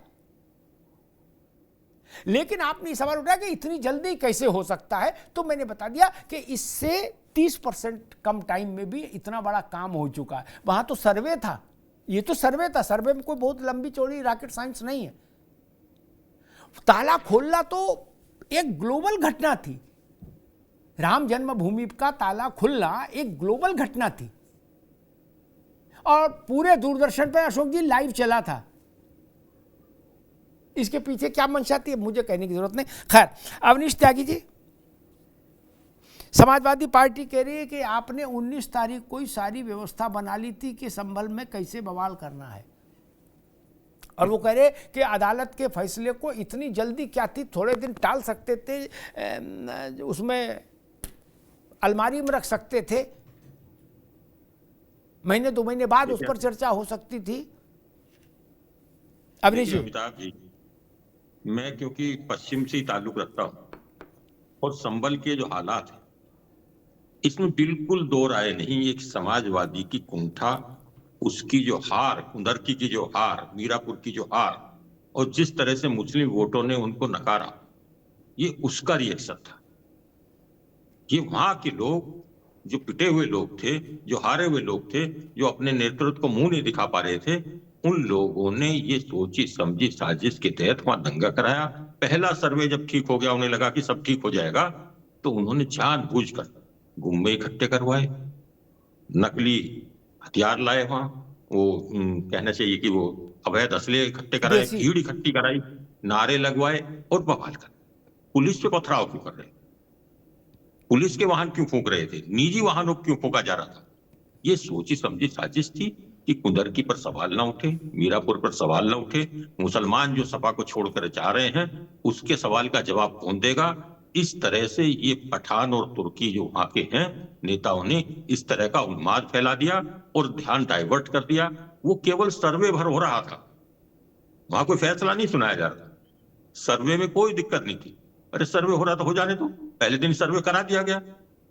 लेकिन आपने सवाल उठाया कि इतनी जल्दी कैसे हो सकता है, तो मैंने बता दिया कि इससे 30% कम टाइम में भी इतना बड़ा काम हो चुका है। वहां तो सर्वे था, ये तो सर्वे था, सर्वे में कोई बहुत लंबी चौड़ी रॉकेट साइंस नहीं है। ताला खोलना तो एक ग्लोबल घटना थी, राम जन्मभूमि का ताला खुलना एक ग्लोबल घटना थी और पूरे दूरदर्शन पर अशोक जी लाइव चला था। इसके पीछे क्या मंशा थी मुझे कहने की जरूरत नहीं। खैर, अवनीश त्यागी जी, समाजवादी पार्टी कह रही है कि आपने 19 तारीख को ही सारी व्यवस्था बना ली थी कि संभल में कैसे बवाल करना है, और वो कह रहे कि अदालत के फैसले को इतनी जल्दी क्या थी, थोड़े दिन टाल सकते थे, उसमें अलमारी में रख सकते थे, महीने 2 महीने बाद उस पर चर्चा हो सकती थी। अवनीश जी, अमिताभ जी, मैं क्योंकि पश्चिम से ही ताल्लुक रखता हूं और संभल के जो हालात हैं इसमें बिल्कुल दो राय नहीं। एक समाजवादी की कुंठा, उसकी जो हार, कुंदरकी की जो हार, मीरापुर की जो हार, और जिस तरह से मुस्लिम वोटों ने उनको नकारा, ये उसका रिएक्शन था। ये वहां के लोग, जो पिटे हुए लोग थे, जो हारे हुए लोग थे, जो अपने नेतृत्व को मुंह नहीं दिखा पा रहे थे, उन लोगों ने ये सोची समझी साजिश के तहत वहां दंगा कराया। पहला सर्वे जब ठीक हो गया, उन्हें लगा कि सब ठीक हो जाएगा, तो उन्होंने जानबूझकर गुम्बे इकट्ठे करवाए, नकली हथियार लाए, वहां वो कहना चाहिए कि वो अवैध असले इकट्ठे कराए, भीड़ इकट्ठी कराई, नारे लगवाए और बवाल कर। पुलिस पे पथराव क्यों कर रहे? पुलिस के वाहन क्यों फूंक रहे थे? निजी वाहनों क्यों फूंका जा रहा था? ये सोची समझी साजिश थी कि कुंदरकी पर सवाल ना उठे, मीरापुर पर सवाल ना उठे, मुसलमान जो सपा को छोड़कर जा रहे हैं उसके सवाल का जवाब कौन देगा। इस तरह से ये पठान और तुर्की जो वहां के हैं नेताओं ने इस तरह का उन्माद फैला दिया और ध्यान डाइवर्ट कर दिया। वो केवल सर्वे भर हो रहा था, वहां कोई फैसला नहीं सुनाया जा रहा था। सर्वे में कोई दिक्कत नहीं थी, अरे सर्वे हो रहा तो हो जाने दो, पहले दिन सर्वे करा दिया गया।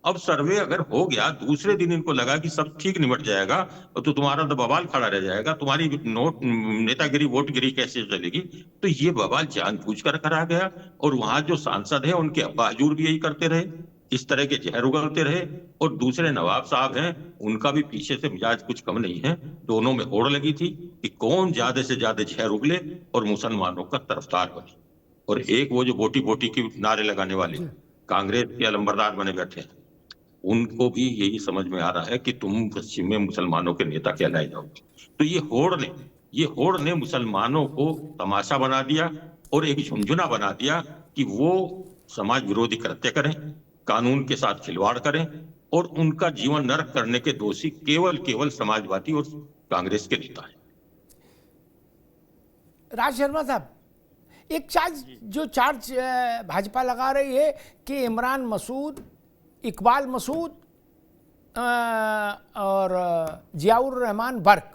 अब सर्वे अगर हो गया, दूसरे दिन इनको लगा कि सब ठीक निपट जाएगा तो तुम्हारा तो बवाल खड़ा रह जाएगा, तुम्हारी नोट नेतागिरी वोटगिरी कैसे चलेगी। तो ये बवाल जानबूझकर करा गया और वहां जो सांसद है उनके अब्बा हजूर भी यही करते रहे, इस तरह के जहर उगलते रहे। और दूसरे नवाब साहब हैं, उनका भी पीछे से मिजाज कुछ कम नहीं है। दोनों में होड़ लगी थी कि कौन ज्यादा से ज्यादा जहर उगले और मुसलमानों का तरफदार बने। और एक वो जो बोटी बोटी की नारे लगाने वाले कांग्रेस के अलंबरदार बने बैठे हैं, उनको भी यही समझ में आ रहा है कि तुम पश्चिम में मुसलमानों के नेता कहलाए जाओगे। तो ये होड़ ने मुसलमानों को तमाशा बना दिया और एक झुंझुना बना दिया कि वो समाज विरोधी कृत्य करें, कानून के साथ खिलवाड़ करें, और उनका जीवन नरक करने के दोषी केवल समाजवादी और कांग्रेस के नेता हैं। राज शर्मा साहब, एक चार्ज भाजपा लगा रही है कि इमरान मसूद, इकबाल मसूद और जियाउर रहमान बर्क,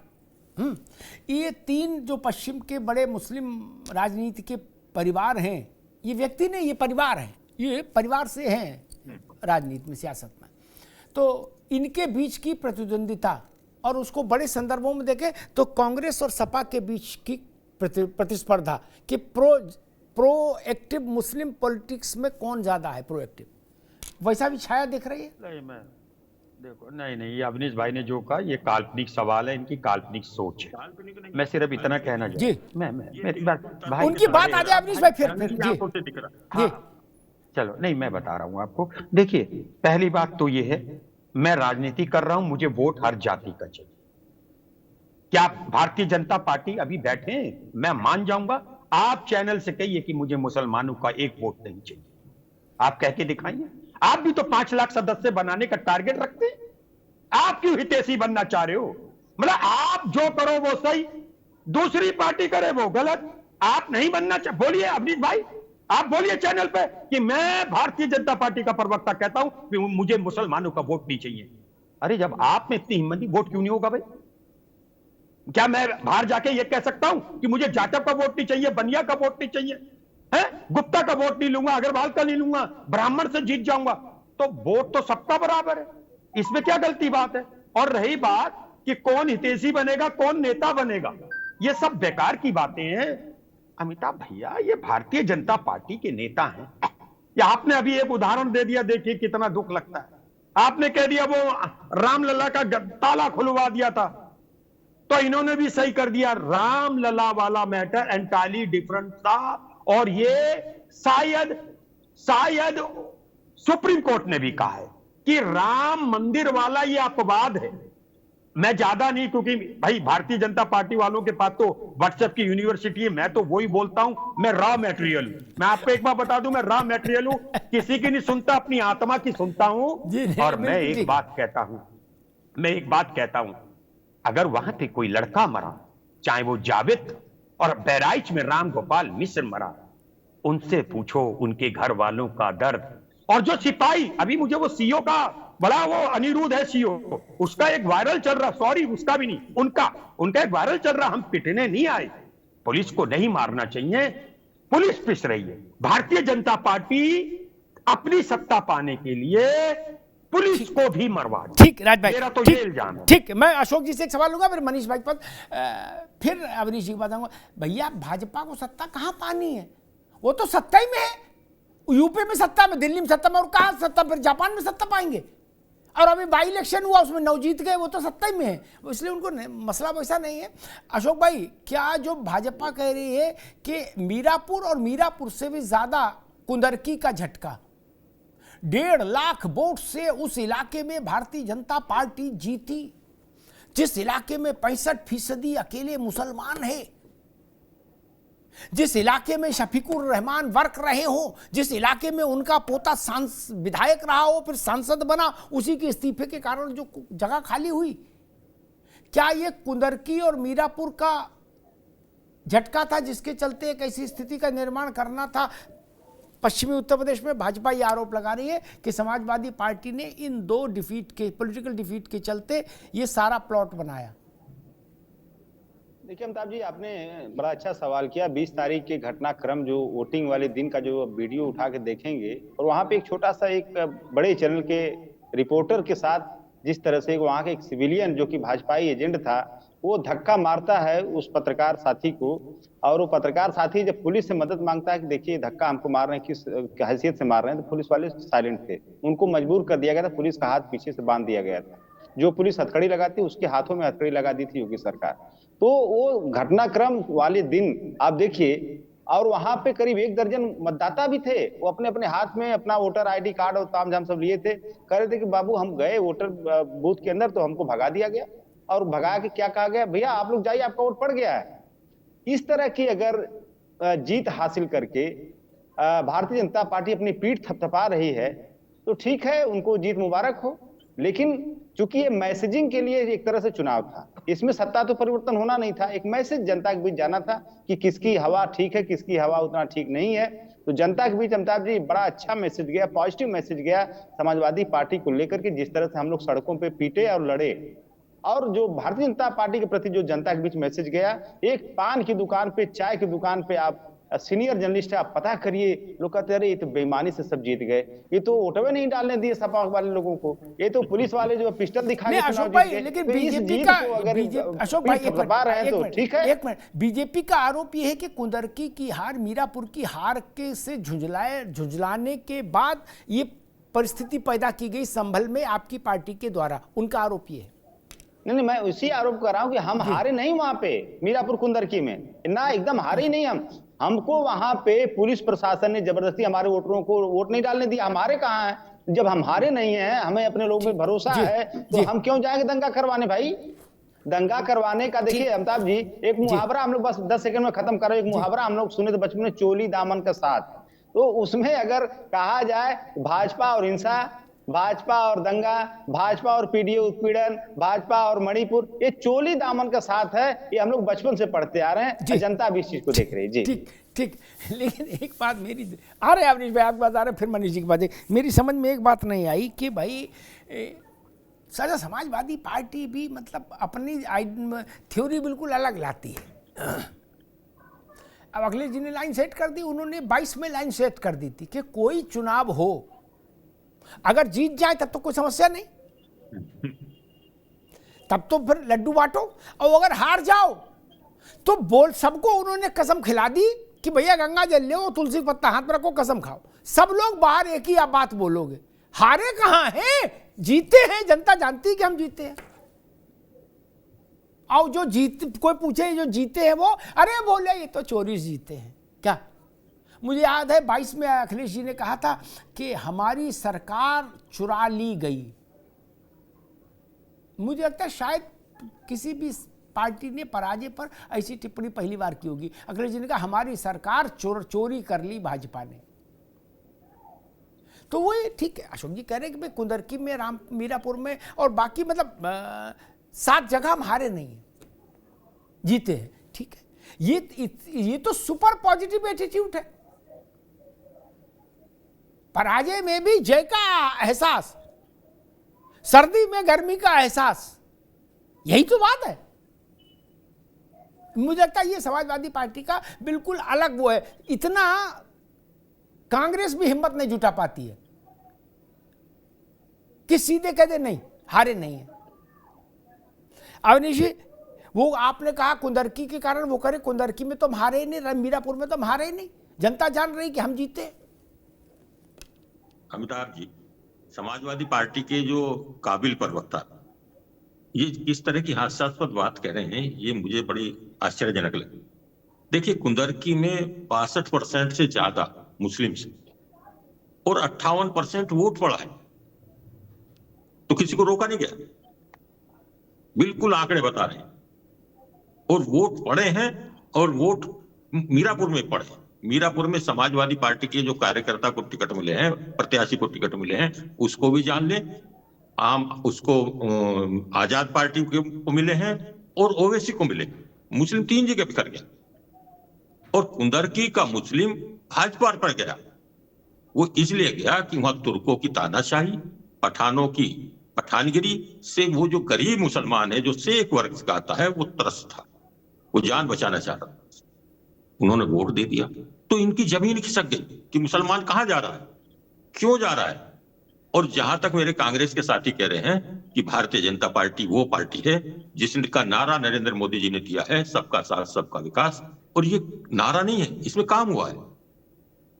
ये 3 जो पश्चिम के बड़े मुस्लिम राजनीति के परिवार हैं, ये व्यक्ति नहीं, ये परिवार हैं, ये परिवार से हैं राजनीति में, सियासत में। तो इनके बीच की प्रतिद्वंदिता और उसको बड़े संदर्भों में देखें तो कांग्रेस और सपा के बीच की प्रतिस्पर्धा कि प्रोएक्टिव मुस्लिम पॉलिटिक्स में कौन ज्यादा है प्रोएक्टिव, वैसा भी छाया दिख रही है। नहीं, ये अवनीश भाई ने जो कहा ये काल्पनिक सवाल है, इनकी काल्पनिक सोच है। मैं सिर्फ इतना कहना चाहता हूं, मेरी बात भाई, उनकी बात आ जाए अवनीश भाई, फिर जी चलो, नहीं मैं बता रहा हूं आपको। देखिए, पहली बात तो ये है, मैं राजनीति कर रहा हूं, मुझे वोट हर जाति का चाहिए। क्या भारतीय जनता पार्टी अभी बैठे हैं, मैं मान जाऊंगा। आप चैनल से कहिए कि मुझे मुसलमानों का एक वोट नहीं चाहिए, आप कह के दिखाइए। आप भी तो 5 लाख सदस्य बनाने का टारगेट रखते हैं, आप क्यों हितैषी बनना चाह रहे हो? मतलब आप जो करो वो सही, दूसरी पार्टी करे वो गलत, आप नहीं बनना चाह। बोलिए अवनीश भाई, आप बोलिए चैनल पे कि मैं भारतीय जनता पार्टी का प्रवक्ता कहता हूं कि मुझे मुसलमानों का वोट नहीं चाहिए। अरे जब आप में इतनी हिम्मत, वोट क्यों नहीं होगा भाई? क्या मैं बाहर जाके ये कह सकता हूं कि मुझे जाटव का वोट नहीं चाहिए, बनिया का वोट नहीं चाहिए, है गुप्ता का वोट नहीं लूंगा, अग्रवाल का नहीं लूंगा, ब्राह्मण से जीत जाऊंगा? तो वोट तो सबका बराबर है, इसमें क्या गलती बात है? और रही बात कि कौन हितैषी बनेगा, कौन नेता बनेगा, ये सब बेकार की बातें हैं। अमिताभ भैया, ये भारतीय जनता पार्टी के नेता हैं। या आपने अभी एक उदाहरण दे दिया, देखिए कितना दुख लगता है। आपने कह दिया वो रामलला का ताला खुलवा दिया था, तो इन्होंने भी सही कर दिया। रामलला वाला मैटर एंटायरली डिफरेंट था, और ये शायद सुप्रीम कोर्ट ने भी कहा है कि राम मंदिर वाला ये अपवाद है। मैं ज्यादा नहीं, क्योंकि भाई भारतीय जनता पार्टी वालों के पास तो व्हाट्सएप की यूनिवर्सिटी है, मैं तो वही बोलता हूं, मैं रॉ मटेरियल हूं। मैं आपको एक बार बता दूं, मैं रॉ मटेरियल हूं, किसी की नहीं सुनता, अपनी आत्मा की सुनता हूं। और मैं एक बात कहता हूं, अगर वहां पे कोई लड़का मरा, चाहे वो जावेद और बहराइच में राम गोपाल मिश्र मरा, उनसे पूछो उनके घर वालों का दर्द। और जो सिपाही, अभी मुझे वो सीओ का बड़ा, वो अनिरुद्ध है सीओ, उसका एक वायरल चल रहा, सॉरी उसका भी नहीं, उनका एक वायरल चल रहा, हम पिटने नहीं आए, पुलिस को नहीं मारना चाहिए, पुलिस पिस रही है। भारतीय जनता पार्टी अपनी सत्ता पाने के लिए पुलिस को भी मरवा, ठीक राज भाई, मेरा तो ये इल्जाम है। ठीक, मैं अशोक जी से एक सवाल लूंगा, फिर मनीष भाई पर, फिर अवनीश जी की बात आऊंगा। भैया भाजपा को सत्ता कहां पानी है? वो तो सत्ता ही में है, यूपी में सत्ता में, दिल्ली में सत्ता में, और कहां सत्ता, फिर जापान में सत्ता पाएंगे। और अभी बाई इलेक्शन हुआ, उसमें 9 जीत गए, वो तो सत्ता ही में है, इसलिए उनको मसला वैसा नहीं है। अशोक भाई, क्या जो भाजपा कह रही है कि मीरापुर और मीरापुर से भी ज्यादा कुंदरकी का झटका, 1.5 लाख वोट से उस इलाके में भारतीय जनता पार्टी जीती, जिस इलाके में 65% अकेले मुसलमान है, जिस इलाके में शफीकुर रहमान वर्क रहे हो, जिस इलाके में उनका पोता विधायक रहा हो, फिर सांसद बना, उसी के इस्तीफे के कारण जो जगह खाली हुई, क्या ये कुंदरकी और मीरापुर का झटका था जिसके चलते एक ऐसी स्थिति का निर्माण करना था? पश्चिमी उत्तर प्रदेश में भाजपा ये आरोप लगा रही है कि समाजवादी पार्टी ने इन 2 पॉलिटिकल डिफीट के चलते ये सारा प्लॉट बनाया। देखिए अमिताभ जी, आपने बड़ा अच्छा सवाल किया। 20 तारीख के घटनाक्रम, जो वोटिंग वाले दिन का जो वीडियो उठा के देखेंगे, और वहां पे एक छोटा सा, एक बड़े चैनल के रिपोर्टर के साथ जिस तरह से वहां के एक सिविलियन जो कि भाजपाई एजेंट था, वो धक्का मारता है उस पत्रकार साथी को, और वो पत्रकार साथी जब पुलिस से मदद मांगता है कि देखिए धक्का हमको मार रहे हैं, किस हैसियत से मार रहे हैं, तो पुलिस वाले साइलेंट थे, उनको मजबूर कर दिया गया था, पुलिस का हाथ पीछे से बांध दिया गया था। जो पुलिस हथकड़ी लगाती, उसके हाथों में हथकड़ी लगा दी थी योगी सरकार। तो वो घटनाक्रम वाले दिन आप देखिए, और वहां पे करीब 1 दर्जन मतदाता भी थे, वो अपने अपने हाथ में अपना वोटर आईडी कार्ड और तामझाम सब लिए थे, कह रहे थे कि बाबू हम गए वोटर बूथ के अंदर तो हमको भगा दिया गया, और भगा के क्या कहा गया, भैया आप लोग जाइए, आपका वोट पड़ गया है। इस तरह की अगर जीत हासिल करके भारतीय जनता पार्टी अपनी पीठ थपथपा रही है, तो ठीक है, उनको जीत मुबारक हो। लेकिन चूंकि ये मैसेजिंग के लिए एक तरह से चुनाव था, इसमें सत्ता तो परिवर्तन होना नहीं था, एक मैसेज जनता के बीच जाना था कि किसकी हवा ठीक है, किसकी हवा उतना ठीक नहीं है। तो जनता के बीच अमिताभ जी बड़ा अच्छा मैसेज गया, पॉजिटिव मैसेज गया समाजवादी पार्टी को लेकर के, जिस तरह से हम लोग सड़कों पे पीटे और लड़े, और जो भारतीय जनता पार्टी के प्रति जो जनता के बीच मैसेज गया। एक पान की दुकान पे, चाय की दुकान पे, आप सीनियर जर्नलिस्ट है, आप पता करिए, लोग कहते हैं अरे ये तो बेईमानी से सब जीत गए, ये तो वोटवे नहीं डालने दिए सपा वाले लोगों को, ये तो पुलिस वाले जो पिस्टल दिखाए। अशोक भाई, लेकिन बीजेपी का, अशोक भाई एक मिनट, बीजेपी का आरोप ये है कि कुंदरकी की हार, मीरापुर की हार के से झुंझलाने के बाद ये परिस्थिति पैदा की गई संभल में आपकी पार्टी के द्वारा, उनका आरोप ये है। नहीं, मैं उसी आरोप कर रहा हूं कि हम हारे नहीं वहां पे मीरापुर कुंदरकी में, ना एकदम हारे ही नहीं हमको वहां पे पुलिस प्रशासन ने जबरदस्ती हमारे वोटरों को वोट नहीं डालने दिया। हमारे कहाँ है? जब हम हारे नहीं है, हमें अपने लोगों पे भरोसा है, तो हम क्यों जाएंगे दंगा करवाने? भाई दंगा करवाने का देखिए अमिताभ जी, एक मुहावरा हम लोग बस 10 सेकंड में खत्म कर रहे हैं। एक मुहावरा हम लोग सुने थे बचपन में, चोली दामन का साथ, तो उसमें अगर कहा जाए भाजपा और हिंसा, भाजपा और दंगा, भाजपा और पीडीए उत्पीड़न, भाजपा और मणिपुर, ये चोली दामन का साथ है, ये हम लोग बचपन से पढ़ते आ रहे हैं, जनता भी इस चीज को देख रही है। जी ठीक, लेकिन एक बात मेरी आ रहे अवनीश भाई, आपकी बात आ रहे, फिर मनीष जी की बात, मेरी समझ में एक बात नहीं आई कि भाई सजा समाजवादी पार्टी भी मतलब अपनी थ्योरी बिल्कुल अलग लाती है। अब अखिलेश जी ने लाइन सेट कर दी, उन्होंने 22 में लाइन सेट कर दी थी कि कोई चुनाव हो, अगर जीत जाए तब तो कोई समस्या नहीं, तब तो फिर लड्डू बांटो, और अगर हार जाओ तो बोल सबको उन्होंने कसम खिला दी कि भैया गंगा जल लो, तुलसी पत्ता हाथ में रखो, कसम खाओ। सब लोग बाहर एक ही आप बात बोलोगे, हारे कहां हैं? जीते हैं, जनता जानती है कि हम जीते हैं। और जो जीत, कोई पूछे जो जीते हैं वो, अरे बोले ये तो चोरी जीते हैं क्या। मुझे याद है 22 में अखिलेश जी ने कहा था कि हमारी सरकार चुरा ली गई। मुझे लगता है शायद किसी भी पार्टी ने पराजय पर ऐसी टिप्पणी पहली बार की होगी। अखिलेश जी ने कहा हमारी सरकार चोरी कर ली भाजपा ने। तो वो ठीक है, अशोक जी कह रहे हैं कि भाई कुंदरकी में, मीरापुर में और बाकी मतलब 7 जगह हम हारे नहीं है, जीते हैं, ठीक है। ये तो सुपर पॉजिटिव एटीट्यूड है। पराजय में भी जय का एहसास, सर्दी में गर्मी का एहसास, यही तो बात है। मुझे लगता है ये समाजवादी पार्टी का बिल्कुल अलग वो है। इतना कांग्रेस भी हिम्मत नहीं जुटा पाती है कि सीधे कह दे नहीं, हारे नहीं है। अवनीश जी, वो आपने कहा कुंदरकी के कारण वो करे, कुंदरकी में तो हम हारे ही नहीं, मीरापुर में तो हम हारे ही नहीं, जनता जान रही कि हम जीते। अमिताभ जी, समाजवादी पार्टी के जो काबिल प्रवक्ता ये किस तरह की हास्यास्पद बात कह रहे हैं, ये मुझे बड़ी आश्चर्यजनक लगी। देखिए, कुंदरकी में 62% से ज्यादा मुस्लिम से और 58% वोट पड़ा है, तो किसी को रोका नहीं गया। बिल्कुल आंकड़े बता रहे हैं। और वोट पड़े हैं, और वोट मीरापुर में पड़े हैं। मीरापुर में समाजवादी पार्टी के जो कार्यकर्ता को टिकट मिले हैं, प्रत्याशी को टिकट मिले हैं, उसको भी जान ले, आम उसको आजाद पार्टी को मिले हैं और ओवैसी को मिले। मुस्लिम 3 जगह बिखर गया। और कुंदरकी का मुस्लिम भाजपा पर गया। वो इसलिए गया कि वहां तुर्कों की तानाशाही, पठानों की पठानगिरी से वो जो गरीब मुसलमान है, जो शेख वर्ग का आता है, वो त्रस्त था, वो जान बचाना चाह रहा था। उन्होंने वोट दे दिया तो इनकी जमीन खिसक गई कि मुसलमान कहां जा रहा है, क्यों जा रहा है। और जहां तक मेरे कांग्रेस के साथी कह रहे हैं कि भारतीय जनता पार्टी वो पार्टी है जिसका नारा नरेंद्र मोदी जी ने दिया है, सबका साथ सबका विकास, और ये नारा नहीं है, इसमें काम हुआ है।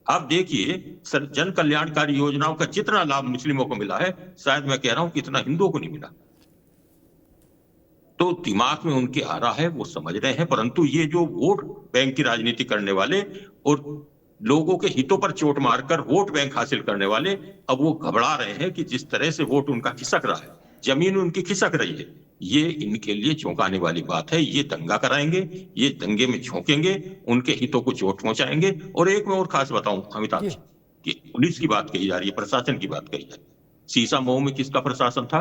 आप देखिए, जन कल्याणकारी योजनाओं का जितना लाभ मुस्लिमों को मिला है, शायद मैं कह रहा हूं कि इतना हिंदुओं को नहीं मिला। तो दिमाग में उनके आ रहा है, वो समझ रहे हैं, परंतु ये जो वोट बैंक की राजनीति करने वाले और लोगों के हितों पर चोट मारकर वोट बैंक हासिल करने वाले, अब वो घबरा रहे हैं कि जिस तरह से वोट उनका खिसक रहा है, जमीन उनकी खिसक रही है, ये इनके लिए चौंकाने वाली बात है। ये दंगा कराएंगे, ये दंगे में झोंकेंगे, उनके हितों को चोट पहुंचाएंगे। और एक मैं और खास बताऊं अमिताभ जी, कि पुलिस की बात कही जा रही है, प्रशासन की बात कही जा रही है। सीसा मऊ में किसका प्रशासन था?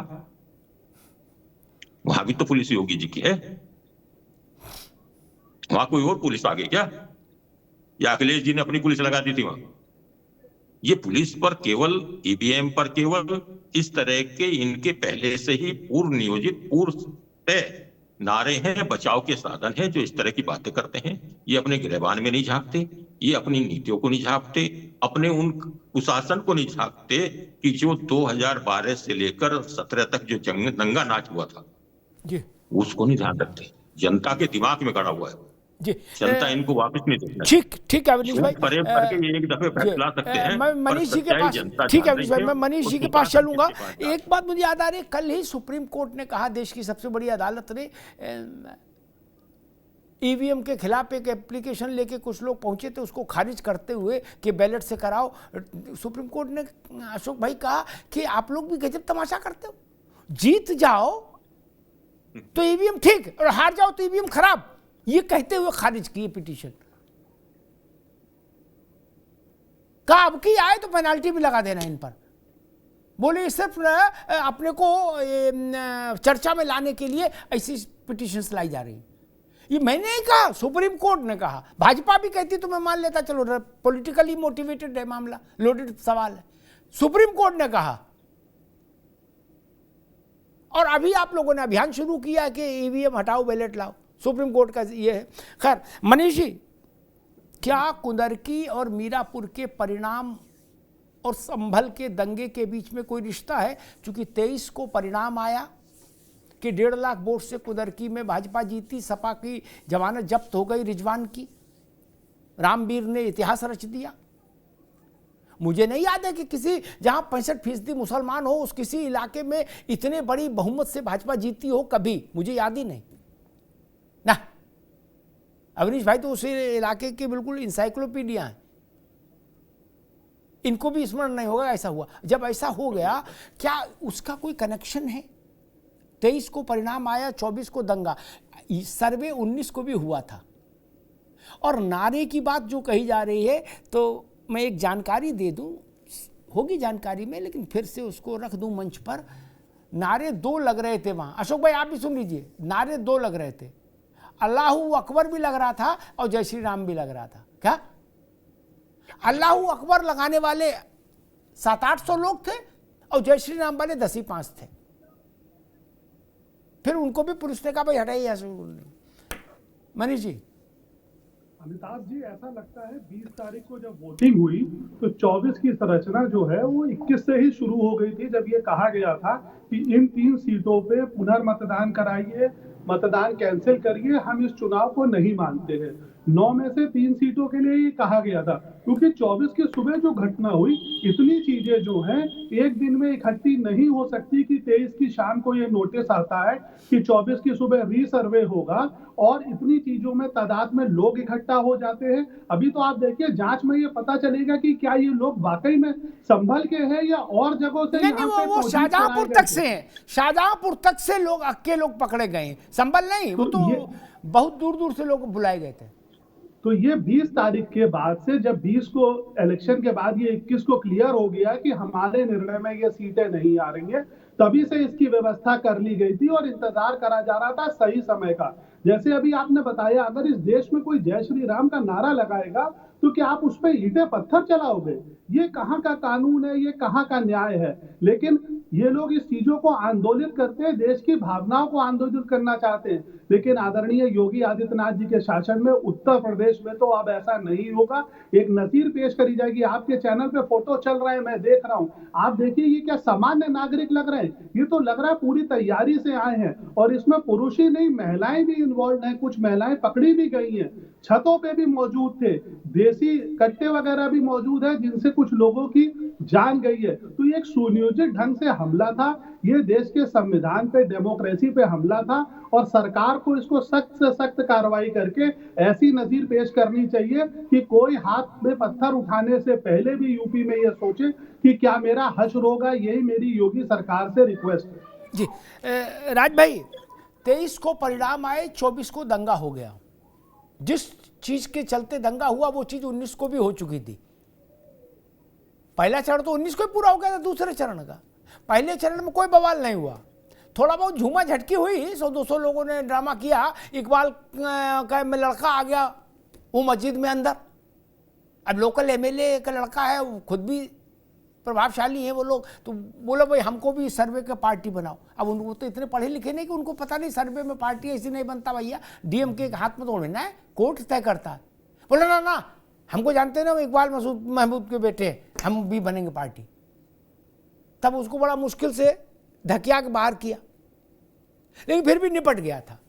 वहां भी तो पुलिस योगी जी की है। वहां कोई और पुलिस आ गई क्या, या अखिलेश जी ने अपनी पुलिस लगा दी थी वहां? ये पुलिस पर केवल, ईवीएम पर केवल इस तरह के इनके पहले से ही पूर्व नियोजित, पूर्व तय नारे हैं, बचाव के साधन हैं, जो इस तरह की बातें करते हैं। ये अपने गिरबान में नहीं झांकते, ये अपनी नीतियों को नहीं झांकते, अपने उन कुशासन को नहीं झांकते कि जो 2012 से लेकर 17 तक जो दंगा नाच हुआ था जी, उसको नहीं ध्यान रखते। जनता के दिमाग में गड़ा हुआ है जी, जनता इनको वापस नहीं देखना। ठीक है अवनीश भाई, परे करके ये एक दफे फैसला सकते हैं। मैं मनीष जी के पास, ठीक है अवनीश भाई, मैं मनीष जी के पास चलूंगा। एक बात मुझे याद आ रही है, कल ही सुप्रीम कोर्ट ने कहा, देश की सबसे बड़ी अदालत ने, ईवीएम के खिलाफ एक एप्लीकेशन लेके कुछ लोग पहुंचे थे, उसको खारिज करते हुए कि बैलेट से कराओ। सुप्रीम कोर्ट ने, अशोक भाई, कहा कि आप लोग भी गजब तमाशा करते हो, जीत जाओ तो ईवीएम ठीक और हार जाओ तो ईवीएम खराब, ये कहते हुए खारिज किए पिटीशन। कहा अब की आए तो पेनाल्टी भी लगा देना इन पर। बोले सिर्फ अपने को चर्चा में लाने के लिए ऐसी पिटीशंस लाई जा रही। ये मैंने नहीं कहा, सुप्रीम कोर्ट ने कहा। भाजपा भी कहती तो मैं मान लेता, चलो पॉलिटिकली मोटिवेटेड है मामला, लोडेड सवाल है। सुप्रीम कोर्ट ने कहा, और अभी आप लोगों ने अभियान शुरू किया कि ईवीएम हटाओ, बैलेट लाओ। सुप्रीम कोर्ट का ये है। खैर मनीष जी, क्या कुंदरकी और मीरापुर के परिणाम और संभल के दंगे के बीच में कोई रिश्ता है? क्योंकि 23 को परिणाम आया कि 1.5 लाख वोट से कुंदरकी में भाजपा जीती, सपा की जमानत जब्त हो गई, रिजवान की, रामवीर ने इतिहास रच दिया। मुझे नहीं याद है कि किसी जहां 65% मुसलमान हो उस किसी इलाके में इतने बड़ी बहुमत से भाजपा जीती हो, कभी मुझे याद ही नहीं ना। अवनीश भाई तो उसी इलाके के बिल्कुल इंसाइक्लोपीडिया हैं, इनको भी स्मरण नहीं होगा ऐसा हुआ। जब ऐसा हो गया, क्या उसका कोई कनेक्शन है? 23 को परिणाम आया, 24 को दंगा, सर्वे 19 को भी हुआ था। और नारे की बात जो कही जा रही है, तो मैं एक जानकारी दे दूं, होगी जानकारी में, लेकिन फिर से उसको रख दूं मंच पर। नारे 2 लग रहे थे वहां, अशोक भाई आप भी सुन लीजिए, नारे 2 लग रहे थे। अल्लाहू अकबर भी लग रहा था और जय श्री राम भी लग रहा था। क्या अल्लाहू अकबर लगाने वाले 700-800 लोग थे और जय श्री राम वाले 10 ही 5 थे। फिर उनको भी पुलिस ने कहा भाई हटाइए। मनीष जी, अमिताभ जी, ऐसा लगता है 20 तारीख को जब वोटिंग हुई तो 24 की संरचना जो है वो 21 से ही शुरू हो गई थी, जब ये कहा गया था कि इन 3 सीटों पे पुनर्मतदान कराइए, मतदान कैंसिल करिए, हम इस चुनाव को नहीं मानते हैं। 9 में से 3 सीटों के लिए ये कहा गया था, क्योंकि 24 की सुबह जो घटना हुई, इतनी चीजें जो हैं एक दिन में इकट्ठी नहीं हो सकती कि 23 की शाम को ये नोटिस आता है कि 24 की सुबह रीसर्वे होगा और इतनी चीजों में तादाद में लोग इकट्ठा हो जाते हैं। अभी तो आप देखिए जांच में ये पता चलेगा कि क्या ये लोग वाकई में संभल के हैं या और जगहों से। नहीं, वो शाहजहांपुर तक से हैं, शाहजहांपुर तक से लोग अक्के लोग पकड़े गए, संभल नहीं, वो तो बहुत दूर दूर से लोग बुलाए गए थे। तो ये 20 तारीख के बाद से, जब 20 को इलेक्शन के बाद ये 21 को क्लियर हो गया कि हमारे निर्णय में ये सीटें नहीं आ रही हैं, तभी से इसकी व्यवस्था कर ली गई थी और इंतजार करा जा रहा था सही समय का। जैसे अभी आपने बताया, अगर इस देश में कोई जय श्री राम का नारा लगाएगा तो क्या आप उस पर ईंटें पत्थर चलाओगे? ये कहाँ का कानून है, ये कहाँ का न्याय है? लेकिन ये लोग इस चीजों को आंदोलित करते हैं, देश की भावनाओं को आंदोलित करना चाहते हैं। लेकिन आदरणीय योगी आदित्यनाथ जी के शासन में उत्तर प्रदेश में तो अब ऐसा नहीं होगा। एक नजीर पेश करी जाएगी, आपके चैनल पे फोटो चल रहा है, मैं देख रहा हूँ, आप देखिए ये क्या सामान्य नागरिक लग रहे हैं? ये तो लग रहा है पूरी तैयारी से आए हैं, और इसमें पुरुष ही नहीं महिलाएं भी इन्वॉल्व हैं। कुछ महिलाएं पकड़ी भी गई हैं, छतों पे भी मौजूद थे, देसी कट्टे वगैरह भी मौजूद है जिनसे कुछ लोगों की जान गई है। तो ये एक सुनियोजित ढंग से हमला था, ये देश के संविधान पे, डेमोक्रेसी पे हमला था, और सरकार को इसको सख्त से सख्त कार्रवाई करके ऐसी नजीर पेश करनी चाहिए कि कोई हाथ में पत्थर उठाने से पहले भी यूपी में ये सोचे कि क्या मेरा हश्र होगा। यही मेरी योगी सरकार से रिक्वेस्ट है। जी राज भाई, 23 को परिणाम आए, 24 को दंगा हो गया। जिस चीज के चलते दंगा हुआ वो चीज 19 को भी हो चुकी थी। पहला चरण तो 19 को ही पूरा हो गया था, दूसरे चरण का। पहले चरण में कोई बवाल नहीं हुआ, थोड़ा बहुत झूमा झटकी हुई, 100-200 लोगों ने ड्रामा किया। इकबाल का में लड़का आ गया वो मस्जिद में अंदर, अब लोकल एमएलए का लड़का है, वो खुद भी प्रभावशाली है वो लोग, तो बोलो भाई हमको भी सर्वे का पार्टी बनाओ। अब उनको तो इतने पढ़े लिखे नहीं कि उनको पता नहीं सर्वे में पार्टी ऐसी नहीं बनता भैया, डीएम के हाथ में थोड़ी ना है, कोर्ट तय करता है। बोले ना ना हमको जानते ना इकबाल महमूद के बेटे, हम भी बनेंगे पार्टी। तब उसको बड़ा मुश्किल से धकिया के बाहर किया, लेकिन फिर भी निपट गया था।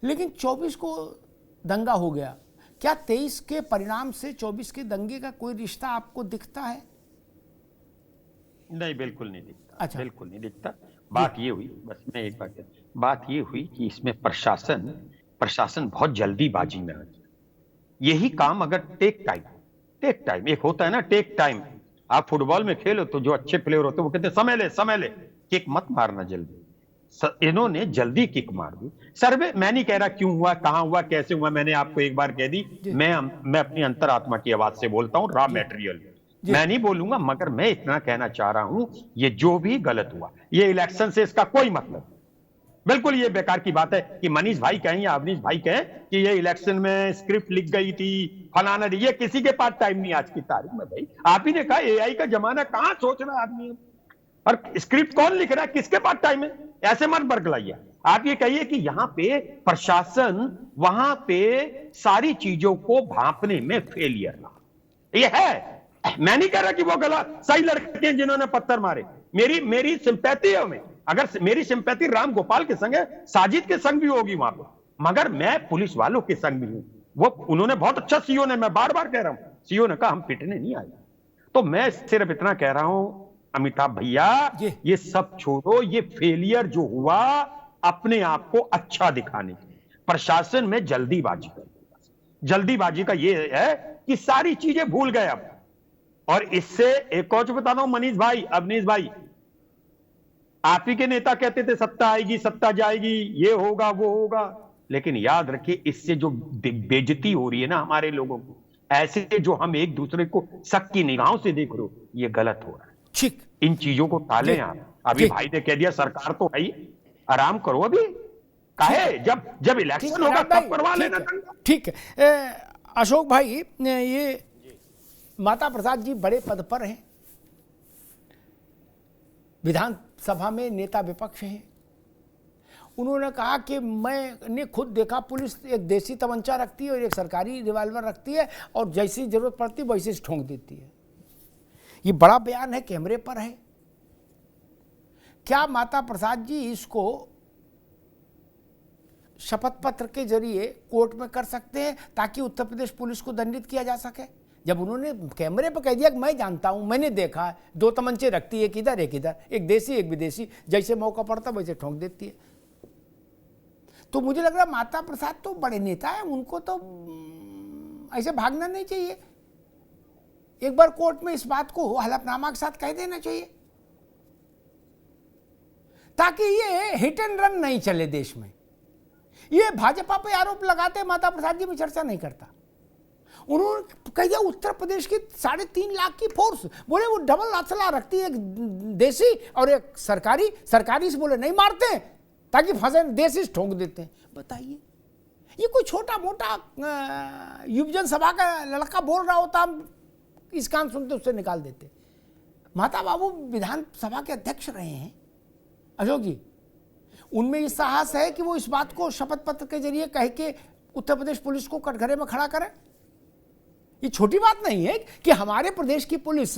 लेकिन 24 को दंगा हो गया। क्या 23 के परिणाम से 24 के दंगे का कोई रिश्ता आपको दिखता है? नहीं, बिल्कुल नहीं दिखता। अच्छा, बिल्कुल नहीं दिखता। बात ये हुई, बस मैं एक बात कहता, बात ये हुई कि इसमें प्रशासन बहुत जल्दीबाजी में है। यही काम अगर टेक टाइम एक होता है ना, टेक टाइम। आप फुटबॉल में खेलो तो जो अच्छे प्लेयर होते हैं वो कहते हैं समय ले, किक मत मारना जल्दी। इन्होंने जल्दी किक मार दी। सर्वे मैं नहीं कह रहा क्यों हुआ, कहां हुआ, कैसे हुआ, मैंने आपको एक बार कह दी। मैं अपनी अंतरात्मा की आवाज से बोलता हूं, रॉ मटेरियल मैं नहीं बोलूंगा, मगर मैं इतना कहना चाह रहा हूं, ये जो भी गलत हुआ, ये इलेक्शन से इसका कोई मतलब, बिल्कुल ये बेकार की बात है कि मनीष भाई कहें या अवनीश भाई कहें कि ये इलेक्शन में स्क्रिप्ट लिख गई थी फलाना, ये किसी के पास टाइम नहीं आज की तारीख में। भाई आप ही ने कहा एआई का जमाना, कहां सोच रहा आदमी, और स्क्रिप्ट कौन लिख रहा है, किसके पास टाइम है? ऐसे मत बरगलाइए। आप ये कहिए कि यहां पे प्रशासन वहां पे सारी चीजों को भांपने में फेलियर रहा, ये है। मैं नहीं कह रहा कि वो गलत, सही लड़के हैं जिन्होंने पत्थर मारे, मेरी सिंपैथी है उन्हें। अगर मेरी सिंपैथी राम गोपाल के संग है, साजिद के संग भी होगी वहां पर, मगर मैं पुलिस वालों के संग भी हूं। वो उन्होंने बहुत अच्छा, सीओ ने, मैं बार बार कह रहा हूं, सीओ ने कहा हम पिटने नहीं आए, तो मैं सिर्फ इतना कह रहा हूं अमिताभ भैया, ये सब छोड़ो, ये फेलियर जो हुआ अपने आप को अच्छा दिखाने के लिए प्रशासन में जल्दीबाजी कर, जल्दीबाजी का ये है कि सारी चीजें भूल गए अब। और इससे एक और बता दो मनीष भाई, अवनीश भाई, आप ही के नेता कहते थे सत्ता आएगी सत्ता जाएगी, ये होगा वो होगा, लेकिन याद रखिए इससे जो बेइज्जती हो रही है ना हमारे लोगों को, ऐसे जो हम एक दूसरे को शक की निगाहों से देख रहे हो, ये गलत हो रहा है। ठीक, इन चीजों को टालें आप। अभी भाई ने कह दिया सरकार तो है ही, आराम करो अभी, काहे जब इलेक्शन होगा तब करवा लेना। ठीक है अशोक भाई, ये माता प्रसाद जी बड़े पद पर हैं, विधानसभा में नेता विपक्ष हैं। उन्होंने कहा कि मैंने खुद देखा पुलिस एक देसी तमंचा रखती है और एक सरकारी रिवॉल्वर रखती है और जैसी जरूरत पड़ती है वैसे ही ठोंक देती है। ये बड़ा बयान है, कैमरे पर है। क्या माता प्रसाद जी इसको शपथ पत्र के जरिए कोर्ट में कर सकते हैं ताकि उत्तर प्रदेश पुलिस को दंडित किया जा सके? जब उन्होंने कैमरे पर कह दिया कि मैं जानता हूं, मैंने देखा है, 2 तमंचे रखती है, एक इधर एक इधर, एक देसी एक विदेशी, जैसे मौका पड़ता वैसे ठोंक देती है। तो मुझे लग रहा है माता प्रसाद तो बड़े नेता है, उनको तो ऐसे भागना नहीं चाहिए। एक बार कोर्ट में इस बात को हलफनामा के साथ कह देना चाहिए ताकि ये हिट एंड रन नहीं चले देश में। ये भाजपा पे आरोप लगाते माता प्रसाद जी में चर्चा नहीं करता। उन्होंने कह दिया उत्तर प्रदेश की 3.5 लाख की फोर्स, बोले वो डबल असला रखती है, एक देसी और एक सरकारी से बोले नहीं मारते ताकि फंसे, देसी से ठोंक देते हैं। बताइए, ये कोई छोटा मोटा युवजन सभा का लड़का बोल रहा होता, हम इस कान सुनते उससे निकाल देते। माता बाबू विधानसभा के अध्यक्ष रहे हैं अशोक जी, उनमें इस साहस है कि वो इस बात को शपथ पत्र के जरिए कह के उत्तर प्रदेश पुलिस को कटघरे में खड़ा करें। ये छोटी बात नहीं है कि हमारे प्रदेश की पुलिस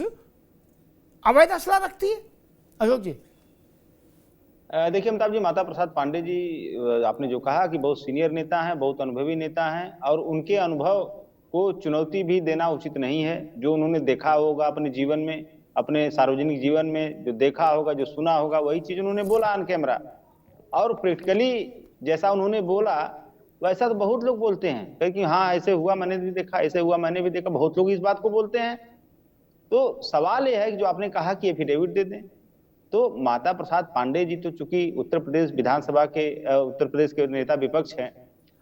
अवैध असला रखती है। अशोक जी देखिए अमिताभ जी, माता प्रसाद पांडे जी आपने जो कहा कि बहुत सीनियर नेता हैं, बहुत अनुभवी नेता हैं और उनके अनुभव को चुनौती भी देना उचित नहीं है। जो उन्होंने देखा होगा अपने जीवन में, अपने सार्वजनिक जीवन में जो देखा होगा, जो सुना होगा, वही चीज उन्होंने बोला ऑन कैमरा। और प्रैक्टिकली जैसा उन्होंने बोला वैसा तो बहुत लोग बोलते हैं, क्योंकि हाँ ऐसे हुआ मैंने भी देखा, ऐसे हुआ मैंने भी देखा, बहुत लोग इस बात को बोलते हैं। तो सवाल यह है कि जो आपने कहा कि एफिडेविट दे दें, तो माता प्रसाद पांडे जी तो चूंकि उत्तर प्रदेश विधानसभा के उत्तर प्रदेश के नेता विपक्ष हैं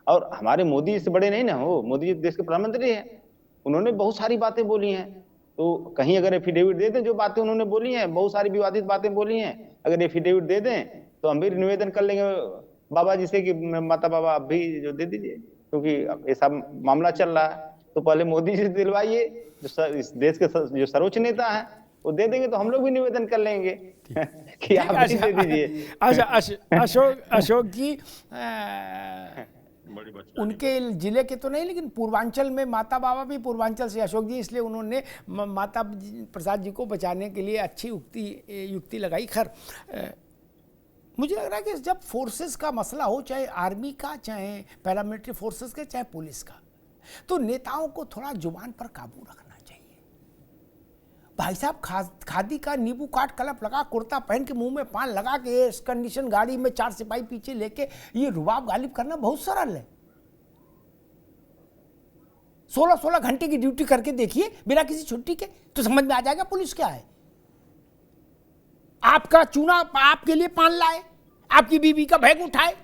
और हमारे मोदी जी से बड़े नहीं ना हो, मोदी जी देश के प्रधानमंत्री हैं, उन्होंने बहुत सारी बातें बोली हैं। तो कहीं अगर एफिडेविट दे दें, जो बातें उन्होंने बोली हैं, बहुत सारी विवादित बातें बोली हैं, अगर एफिडेविट दे दें तो हम भी निवेदन कर लेंगे बाबा जी से कि माता बाबा आप भी जो दे दीजिए, क्योंकि ऐसा मामला चल रहा है। तो पहले मोदी जी से दिलवाइए, जो इस देश के जो सर्वोच्च नेता हैं वो दे देंगे तो हम लोग भी निवेदन कर लेंगे कि आप भी दे दीजिए। अशोक जी, उनके जिले के तो नहीं, लेकिन पूर्वांचल में माता बाबा भी पूर्वांचल से अशोक जी, इसलिए उन्होंने माता प्रसाद जी को बचाने के लिए अच्छी युक्ति लगाई। खैर, मुझे लग रहा है कि जब फोर्सेस का मसला हो, चाहे आर्मी का, चाहे पैरामिलिट्री फोर्सेस का, चाहे पुलिस का, तो नेताओं को थोड़ा जुबान पर काबू रखना चाहिए। भाई साहब, खादी का नींबू काट कलप लगा, कुर्ता पहन के मुंह में पान लगा के एयर कंडीशन गाड़ी में 4 सिपाही पीछे लेके ये रुबाब गालिब करना बहुत सरल है। 16-16 घंटे की ड्यूटी करके देखिए बिना किसी छुट्टी के, तो समझ में आ जाएगा पुलिस क्या है। आपका चूना आपके लिए पान लाए, आपकी बीवी का बैग उठाए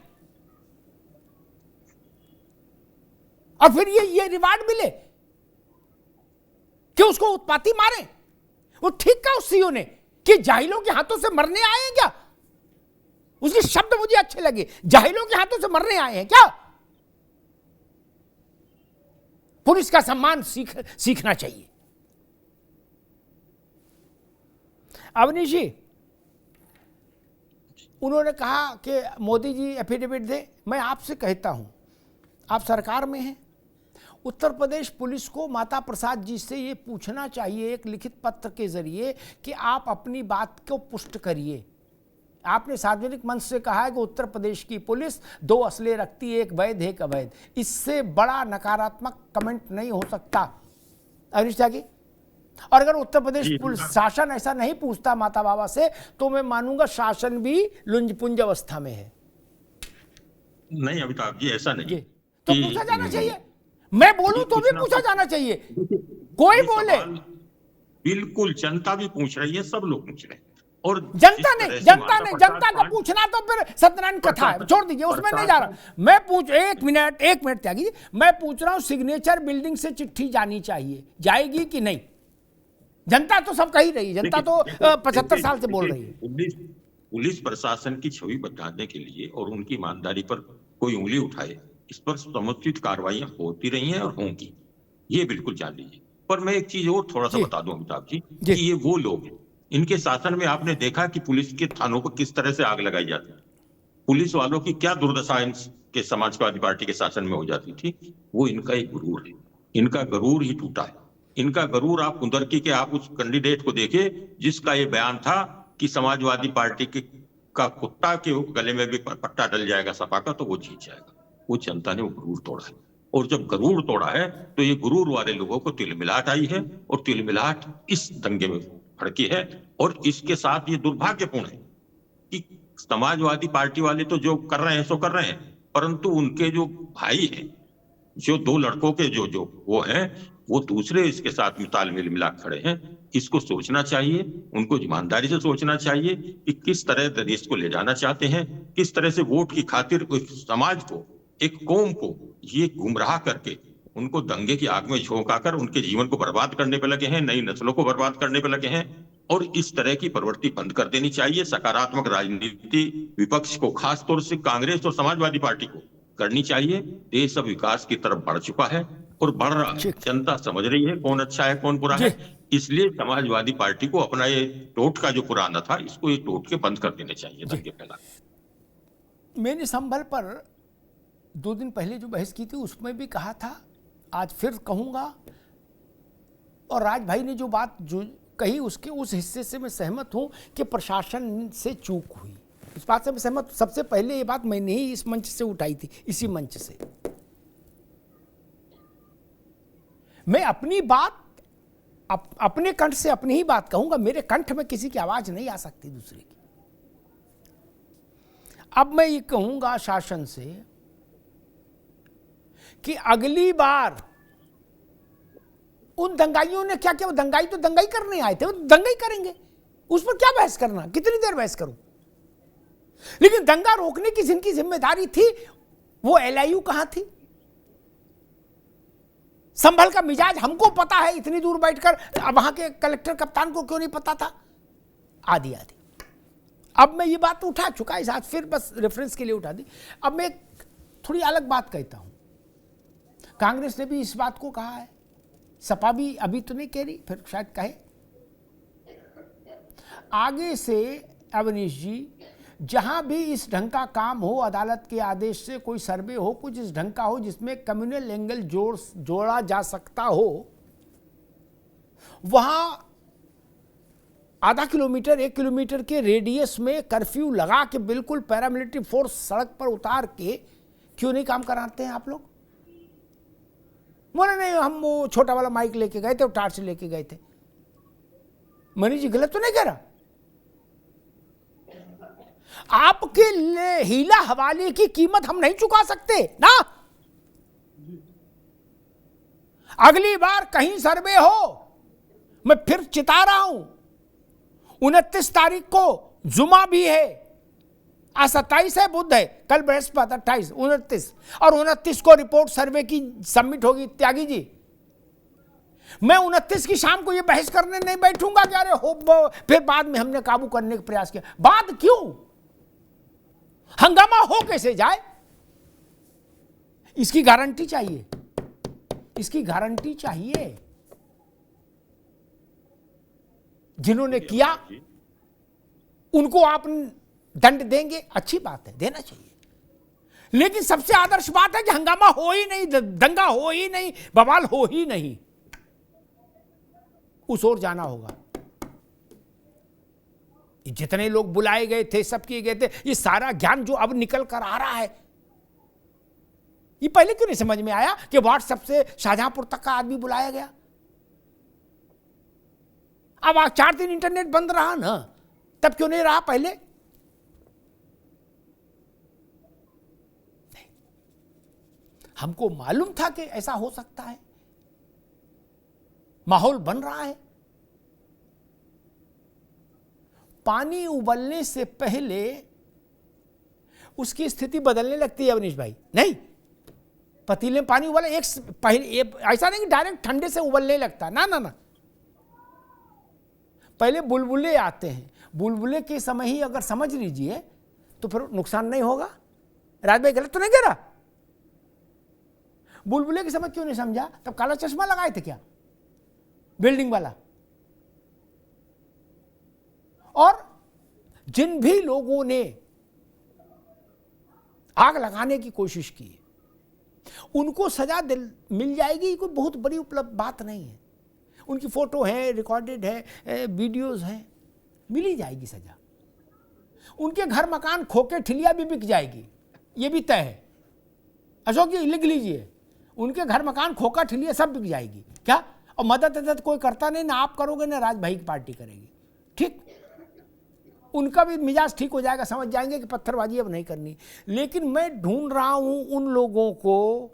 और फिर ये रिवार्ड मिले कि उसको उत्पाती मारे। वो ठीक कहा उस सीओ ने कि जाहिलों के हाथों से मरने आए हैं क्या? उसके शब्द मुझे अच्छे लगे, जाहिलों के हाथों से मरने आए हैं क्या? पुलिस का सम्मान सीखना चाहिए। अवनीश जी, उन्होंने कहा कि मोदी जी एफिडेविट दे। मैं आपसे कहता हूं, आप सरकार में हैं, उत्तर प्रदेश पुलिस को माता प्रसाद जी से ये पूछना चाहिए एक लिखित पत्र के जरिए कि आप अपनी बात को पुष्ट करिए। आपने सार्वजनिक मंच से कहा है कि उत्तर प्रदेश की पुलिस 2 असले रखती है, एक वैध एक अवैध। इससे बड़ा नकारात्मक कमेंट नहीं हो सकता। अनिश जी, और अगर उत्तर प्रदेश पुलिस शासन ऐसा नहीं पूछता माता बाबा से, तो मैं मानूंगा शासन भी लुंजपुंज अवस्था में है। नहीं अमिताभ जी, ऐसा नहीं तो पूछा जाना चाहिए। मैं बोलूं तो भी पूछा जाना चाहिए, कोई बोले। बिल्कुल, जनता भी पूछ रही है, सब लोग पूछ रहे हैं। और जनता का पूछना तो फिर सत्यनारायण कथा है, छोड़ दीजिए, उसमें नहीं जा रहा मैं। एक मिनट त्यागी जी, मैं पूछ रहा हूं सिग्नेचर बिल्डिंग से चिट्ठी जानी चाहिए, जाएगी कि नहीं? जनता तो सब कही रही है, जनता तो 75 साल से बोल रही है। पुलिस प्रशासन की छवि बचाने के लिए और उनकी ईमानदारी पर कोई उंगली उठाए, इस पर समुचित कार्रवाइयां होती रही हैं और होंगी, ये बिल्कुल जान लीजिए। पर मैं एक चीज और थोड़ा सा बता दूं अमिताभ जी, कि ये वो लोग हैं, इनके शासन में आपने देखा कि पुलिस के थानों पर किस तरह से आग लगाई जाती है, पुलिस वालों की क्या दुर्दशा इनके समाजवादी पार्टी के शासन में हो जाती थी। वो इनका एक गुरूर है, इनका गरूर ही टूटा है। इनका गरूर आप कुंदरकी के आप उस कैंडिडेट को देखिए जिसका ये बयान था कि समाजवादी पार्टी का कुत्ता के गले में भी पट्टा डल जाएगा सपा का तो वो जीत जाएगा। वो जनता ने वो गरूर तोड़ा है, और जब गरूर तोड़ा है तो ये गुरूर वाले लोगों को तिलमिलाहट आई है, और तिलमिलाहट इस दंगे में भड़की है। और इसके साथ ये दुर्भाग्यपूर्ण है कि समाजवादी पार्टी वाले तो जो कर रहे हैं सो कर रहे हैं, परंतु उनके जो भाई हैं, जो दो लड़कों के जो वो हैं, वो दूसरे इसके साथ में तालमेल मिला खड़े हैं। इसको सोचना चाहिए, उनको ईमानदारी से सोचना चाहिए कि किस तरह देश को ले जाना चाहते हैं, किस तरह से वोट की खातिर समाज को, एक कौम को ये गुमराह करके उनको दंगे की आग में झोंकाकर उनके जीवन को बर्बाद करने पे लगे हैं, नई नस्लों को बर्बाद करने पे लगे हैं। और इस तरह की प्रवृत्ति बंद कर देनी चाहिए। सकारात्मक राजनीति विपक्ष को, खासतौर से कांग्रेस और समाजवादी पार्टी को करनी चाहिए। देश अब विकास की तरफ बढ़ चुका है और बढ़ रहा है, जनता समझ रही है कौन अच्छा है कौन बुरा है। इसलिए समाजवादी पार्टी को अपना ये टोटका जो पुराना था, इसको ये टोटके बंद कर देने चाहिए दंगे फैला। मैंने संभल पर 2 दिन पहले जो बहस की थी उसमें भी कहा था, आज फिर कहूंगा, और राज भाई ने जो बात जो कही उसके उस हिस्से से मैं सहमत हूं कि प्रशासन से चूक हुई। इस बात से मैं सहमत। सबसे पहले ये बात मैंने ही इस मंच से उठाई थी, इसी मंच से। मैं अपनी बात अपने कंठ से अपनी ही बात कहूंगा, मेरे कंठ में किसी की आवाज नहीं आ सकती दूसरे की। अब मैं ये कहूंगा शासन से कि अगली बार उन दंगाइयों ने क्या किया, वो दंगाई तो दंगाई करने आए थे, वो दंगाई करेंगे, उस पर क्या बहस करना, कितनी देर बहस करूं। लेकिन दंगा रोकने की जिनकी जिम्मेदारी थी वो LIU कहां थी? संभल का मिजाज हमको पता है, इतनी दूर बैठकर वहां के कलेक्टर कप्तान को क्यों नहीं पता था? आदि आदि। अब मैं ये बात उठा चुका इस, आज फिर बस रेफरेंस के लिए उठा दी। अब मैं थोड़ी अलग बात कहता हूं। कांग्रेस ने भी इस बात को कहा है, सपा भी अभी तो नहीं कह रही, फिर शायद कहे। आगे से अवनीश जी, जहां भी इस ढंग का काम हो, अदालत के आदेश से कोई सर्वे हो, कुछ इस ढंग का हो जिसमें कम्युनल एंगल जोड़ा जा सकता हो, वहां आधा किलोमीटर 1 किलोमीटर के रेडियस में कर्फ्यू लगा के बिल्कुल पैरामिलिट्री फोर्स सड़क पर उतार के क्यों नहीं काम कराते हैं आप लोग? बोले नहीं, हम वो छोटा वाला माइक लेके गए थे और टार्च लेके गए थे। मनीष जी गलत तो नहीं कह रहा? आपके हीला हवाले की कीमत हम नहीं चुका सकते ना। अगली बार कहीं सर्वे हो, मैं फिर चिता रहा हूं, 29 तारीख को जुमा भी है, आज 27 है, बुध है, कल बृहस्पति 28, 29 और 29 को रिपोर्ट सर्वे की सबमिट होगी। त्यागी जी, मैं 29 की शाम को ये बहस करने नहीं बैठूंगा कि अरे हो फिर बाद में हमने काबू करने का प्रयास किया। बाद क्यों? हंगामा हो कैसे जाए, इसकी गारंटी चाहिए, इसकी गारंटी चाहिए। जिन्होंने किया उनको आप दंड देंगे, अच्छी बात है, देना चाहिए। लेकिन सबसे आदर्श बात है कि हंगामा हो ही नहीं, दंगा हो ही नहीं, बवाल हो ही नहीं, उस ओर जाना होगा। जितने लोग बुलाए गए थे, सब किए गए थे, ये सारा ज्ञान जो अब निकल कर आ रहा है, ये पहले क्यों नहीं समझ में आया कि व्हाट्सएप से शाहजहांपुर तक का आदमी बुलाया गया? अब 4 दिन इंटरनेट बंद रहा ना, तब क्यों नहीं रहा पहले? नहीं, हमको मालूम था कि ऐसा हो सकता है, माहौल बन रहा है। पानी उबलने से पहले उसकी स्थिति बदलने लगती है अवनीश भाई। नहीं, पतीले में पानी उबला, ऐसा नहीं कि डायरेक्ट ठंडे से उबलने लगता, ना ना ना। पहले बुलबुले आते हैं, बुलबुले के समय ही अगर समझ लीजिए तो फिर नुकसान नहीं होगा। राज भाई गलत तो नहीं कह रहा? बुलबुले के समय क्यों नहीं समझा? तब काला चश्मा लगाए थे क्या बिल्डिंग वाला? और जिन भी लोगों ने आग लगाने की कोशिश की उनको सजा मिल जाएगी, कोई बहुत बड़ी उपलब्ध बात नहीं है। उनकी फोटो है, रिकॉर्डेड है, वीडियोस हैं, मिल ही जाएगी सजा। उनके घर मकान खोके ठिलिया भी बिक जाएगी, ये भी तय है। अशोक जी लिख लीजिए, उनके घर मकान खोका ठिलिया सब बिक जाएगी। क्या? और मदद कोई करता नहीं, ना आप करोगे ना राज भाई की पार्टी करेगी। ठीक, उनका भी मिजाज ठीक हो जाएगा, समझ जाएंगे कि पत्थरबाजी अब नहीं करनी। लेकिन मैं ढूंढ रहा हूं उन लोगों को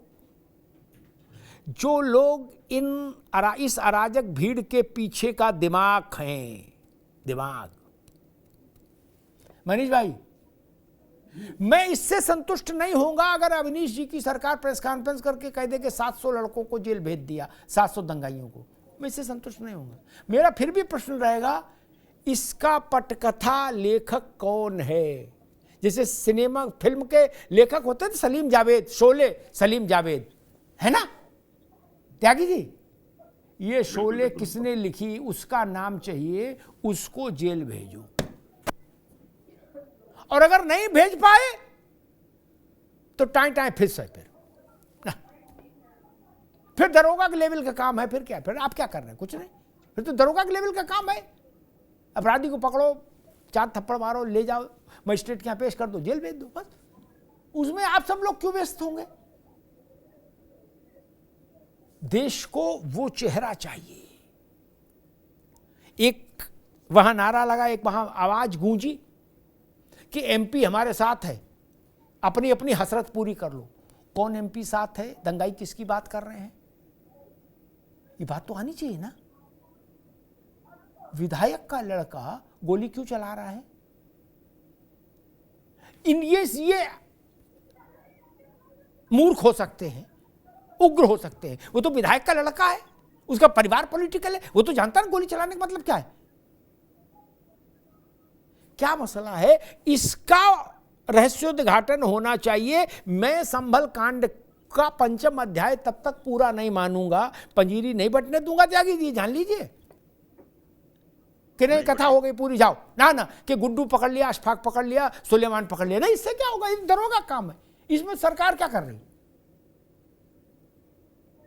जो लोग इस अराजक भीड़ के पीछे का दिमाग हैं। दिमाग, मनीष भाई, मैं इससे संतुष्ट नहीं होऊंगा अगर अवनीश जी की सरकार प्रेस कॉन्फ्रेंस करके कह दे कि 700 लड़कों को जेल भेज दिया, 700 दंगाइयों को। मैं इससे संतुष्ट नहीं होऊंगा। मेरा फिर भी प्रश्न रहेगा, इसका पटकथा लेखक कौन है? जैसे सिनेमा फिल्म के लेखक होते थे सलीम जावेद, शोले सलीम जावेद, है ना त्यागी जी? ये शोले किसने लिखी, उसका नाम चाहिए, उसको जेल भेजो। और अगर नहीं भेज पाए तो टाई फिस है फिर दरोगा के लेवल का काम है। फिर क्या? फिर आप क्या कर रहे हैं? कुछ नहीं, फिर तो दरोगा के लेवल का काम है। अपराधी को पकड़ो, 4 थप्पड़ मारो, ले जाओ मजिस्ट्रेट के यहाँ पेश कर दो, जेल भेज दो, बस। उसमें आप सब लोग क्यों व्यस्त होंगे? देश को वो चेहरा चाहिए। एक वहां नारा लगा, एक वहां आवाज गूंजी कि एमपी हमारे साथ है, अपनी अपनी हसरत पूरी कर लो। कौन एमपी साथ है? दंगाई किसकी बात कर रहे हैं? ये बात तो आनी चाहिए ना। विधायक का लड़का गोली क्यों चला रहा है? ये मूर्ख हो सकते हैं, उग्र हो सकते हैं, वो तो विधायक का लड़का है, उसका परिवार पॉलिटिकल है, वो तो जानता है गोली चलाने का मतलब क्या है। क्या मसला है? इसका रहस्योद्घाटन होना चाहिए। मैं संभल कांड का 5वां अध्याय तब तक पूरा नहीं मानूंगा, पंजीरी नहीं बटने दूंगा। त्यागी जी जान लीजिए कि नहीं, कथा हो गई पूरी, जाओ ना ना कि गुड्डू पकड़ लिया, अशफाक पकड़ लिया, सुलेमान पकड़ लिया। नहीं, इससे क्या होगा? ये दरोगा काम है। इसमें सरकार क्या कर रही?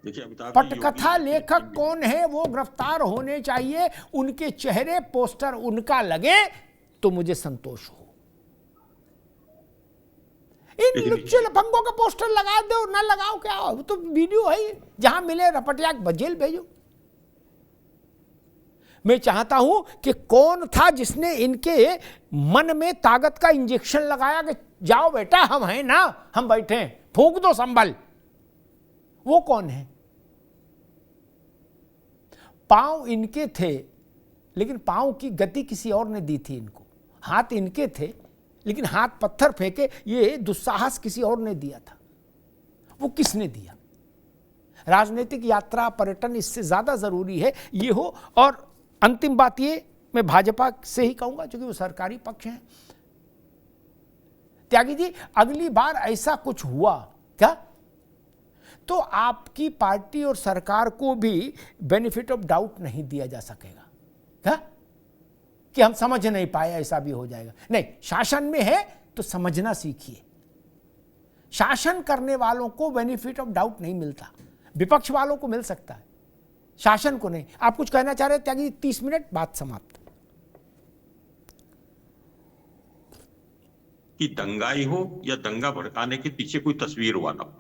पटकथा लेखक कौन है? वो गिरफ्तार होने चाहिए, उनके चेहरे पोस्टर उनका लगे तो मुझे संतोष हो। इन लुच्चे लफंगों का पोस्टर लगा दो, ना लगाओ, क्या हो? तो वीडियो है, जहां मिले रपटिया जेल भेजो। मैं चाहता हूं कि कौन था जिसने इनके मन में ताकत का इंजेक्शन लगाया कि जाओ बेटा, हम हैं ना, हम बैठे हैं, फूंक दो संभल। वो कौन है? पांव इनके थे, लेकिन पांव की गति किसी और ने दी थी इनको। हाथ इनके थे, लेकिन हाथ पत्थर फेंके, ये दुस्साहस किसी और ने दिया था। वो किसने दिया? राजनीतिक यात्रा, पर्यटन इससे ज्यादा जरूरी है ये हो। और अंतिम बात ये मैं भाजपा से ही कहूंगा, क्योंकि वो सरकारी पक्ष है। त्यागी जी, अगली बार ऐसा कुछ हुआ क्या तो आपकी पार्टी और सरकार को भी बेनिफिट ऑफ डाउट नहीं दिया जा सकेगा क्या कि हम समझ नहीं पाए, ऐसा भी हो जाएगा। नहीं, शासन में है तो समझना सीखिए। शासन करने वालों को बेनिफिट ऑफ डाउट नहीं मिलता, विपक्ष वालों को मिल सकता है, शासन को नहीं। आप कुछ कहना चाह रहे हैं त्यागी? 30 मिनट, बात समाप्त। कि दंगाई हो या दंगा भड़काने के पीछे कोई तस्वीर वाला हो,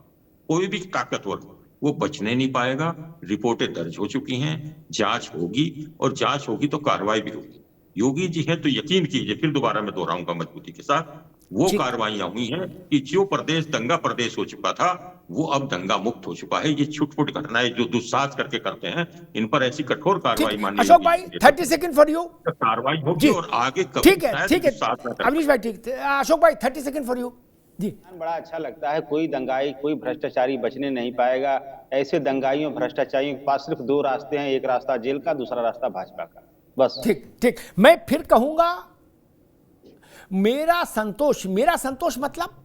कोई भी ताकतवर हो, वो बचने नहीं पाएगा। रिपोर्टें दर्ज हो चुकी हैं, जांच होगी और जांच होगी तो कार्रवाई भी होगी। योगी जी हैं तो यकीन कीजिए, फिर दोबारा मैं दोहराऊंगा मजबूती के साथ, वो कार्रवाइयां हुई हैं कि जो प्रदेश दंगा प्रदेश हो चुका था वो अब दंगा मुक्त हो चुका है। ये छुटपुट घटनाएं जो दुस्साहस करके करते हैं, इन पर ऐसी कठोर कार्रवाई माननी अशोक भाई 30 सेकंड फॉर यू। कार्रवाई होगी और आगे कभी ठीक है अवनीश भाई, ठीक। अशोक भाई 30 सेकंड फॉर यू जी। बड़ा अच्छा लगता है, कोई दंगाई कोई भ्रष्टाचारी बचने नहीं पाएगा। ऐसे दंगाइयों भ्रष्टाचारियों के पास सिर्फ दो रास्ते हैं, एक रास्ता जेल का, दूसरा रास्ता भाजपा का, बस। ठीक। मैं फिर कहूंगा, मेरा संतोष मतलब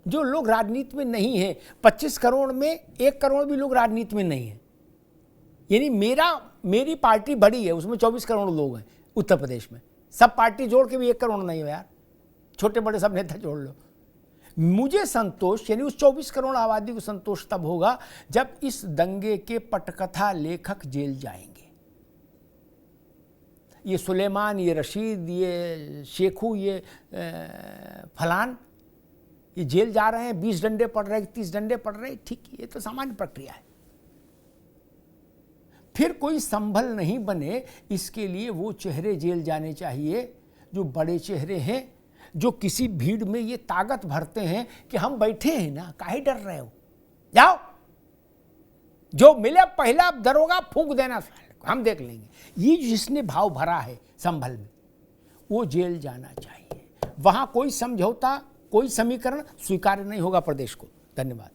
जो लोग राजनीति में नहीं है, 25 करोड़ में 1 करोड़ भी लोग राजनीति में नहीं है। यानी मेरी पार्टी बड़ी है, उसमें 24 करोड़ लोग हैं उत्तर प्रदेश में, सब पार्टी जोड़ के भी 1 करोड़ नहीं हो यार, छोटे बड़े सब नेता जोड़ लो। मुझे संतोष, यानी उस 24 करोड़ आबादी को संतोष तब होगा जब इस दंगे के पटकथा लेखक जेल जाएंगे। ये सुलेमान, ये रशीद, ये शेखू, ये फलान, ये जेल जा रहे हैं, 20 डंडे पड़ रहे हैं, 30 डंडे पड़ रहे हैं, ठीक, ये तो सामान्य प्रक्रिया है। फिर कोई संभल नहीं बने, इसके लिए वो चेहरे जेल जाने चाहिए जो बड़े चेहरे हैं, जो किसी भीड़ में ये ताकत भरते हैं कि हम बैठे हैं ना, काहे डर रहे हो, जाओ, जो मिले पहला दरोगा फूंक देना, हम देख लेंगे। ये जिसने भाव भरा है संभल में, वो जेल जाना चाहिए। वहां कोई समझौता, कोई समीकरण स्वीकार्य नहीं होगा प्रदेश को। धन्यवाद।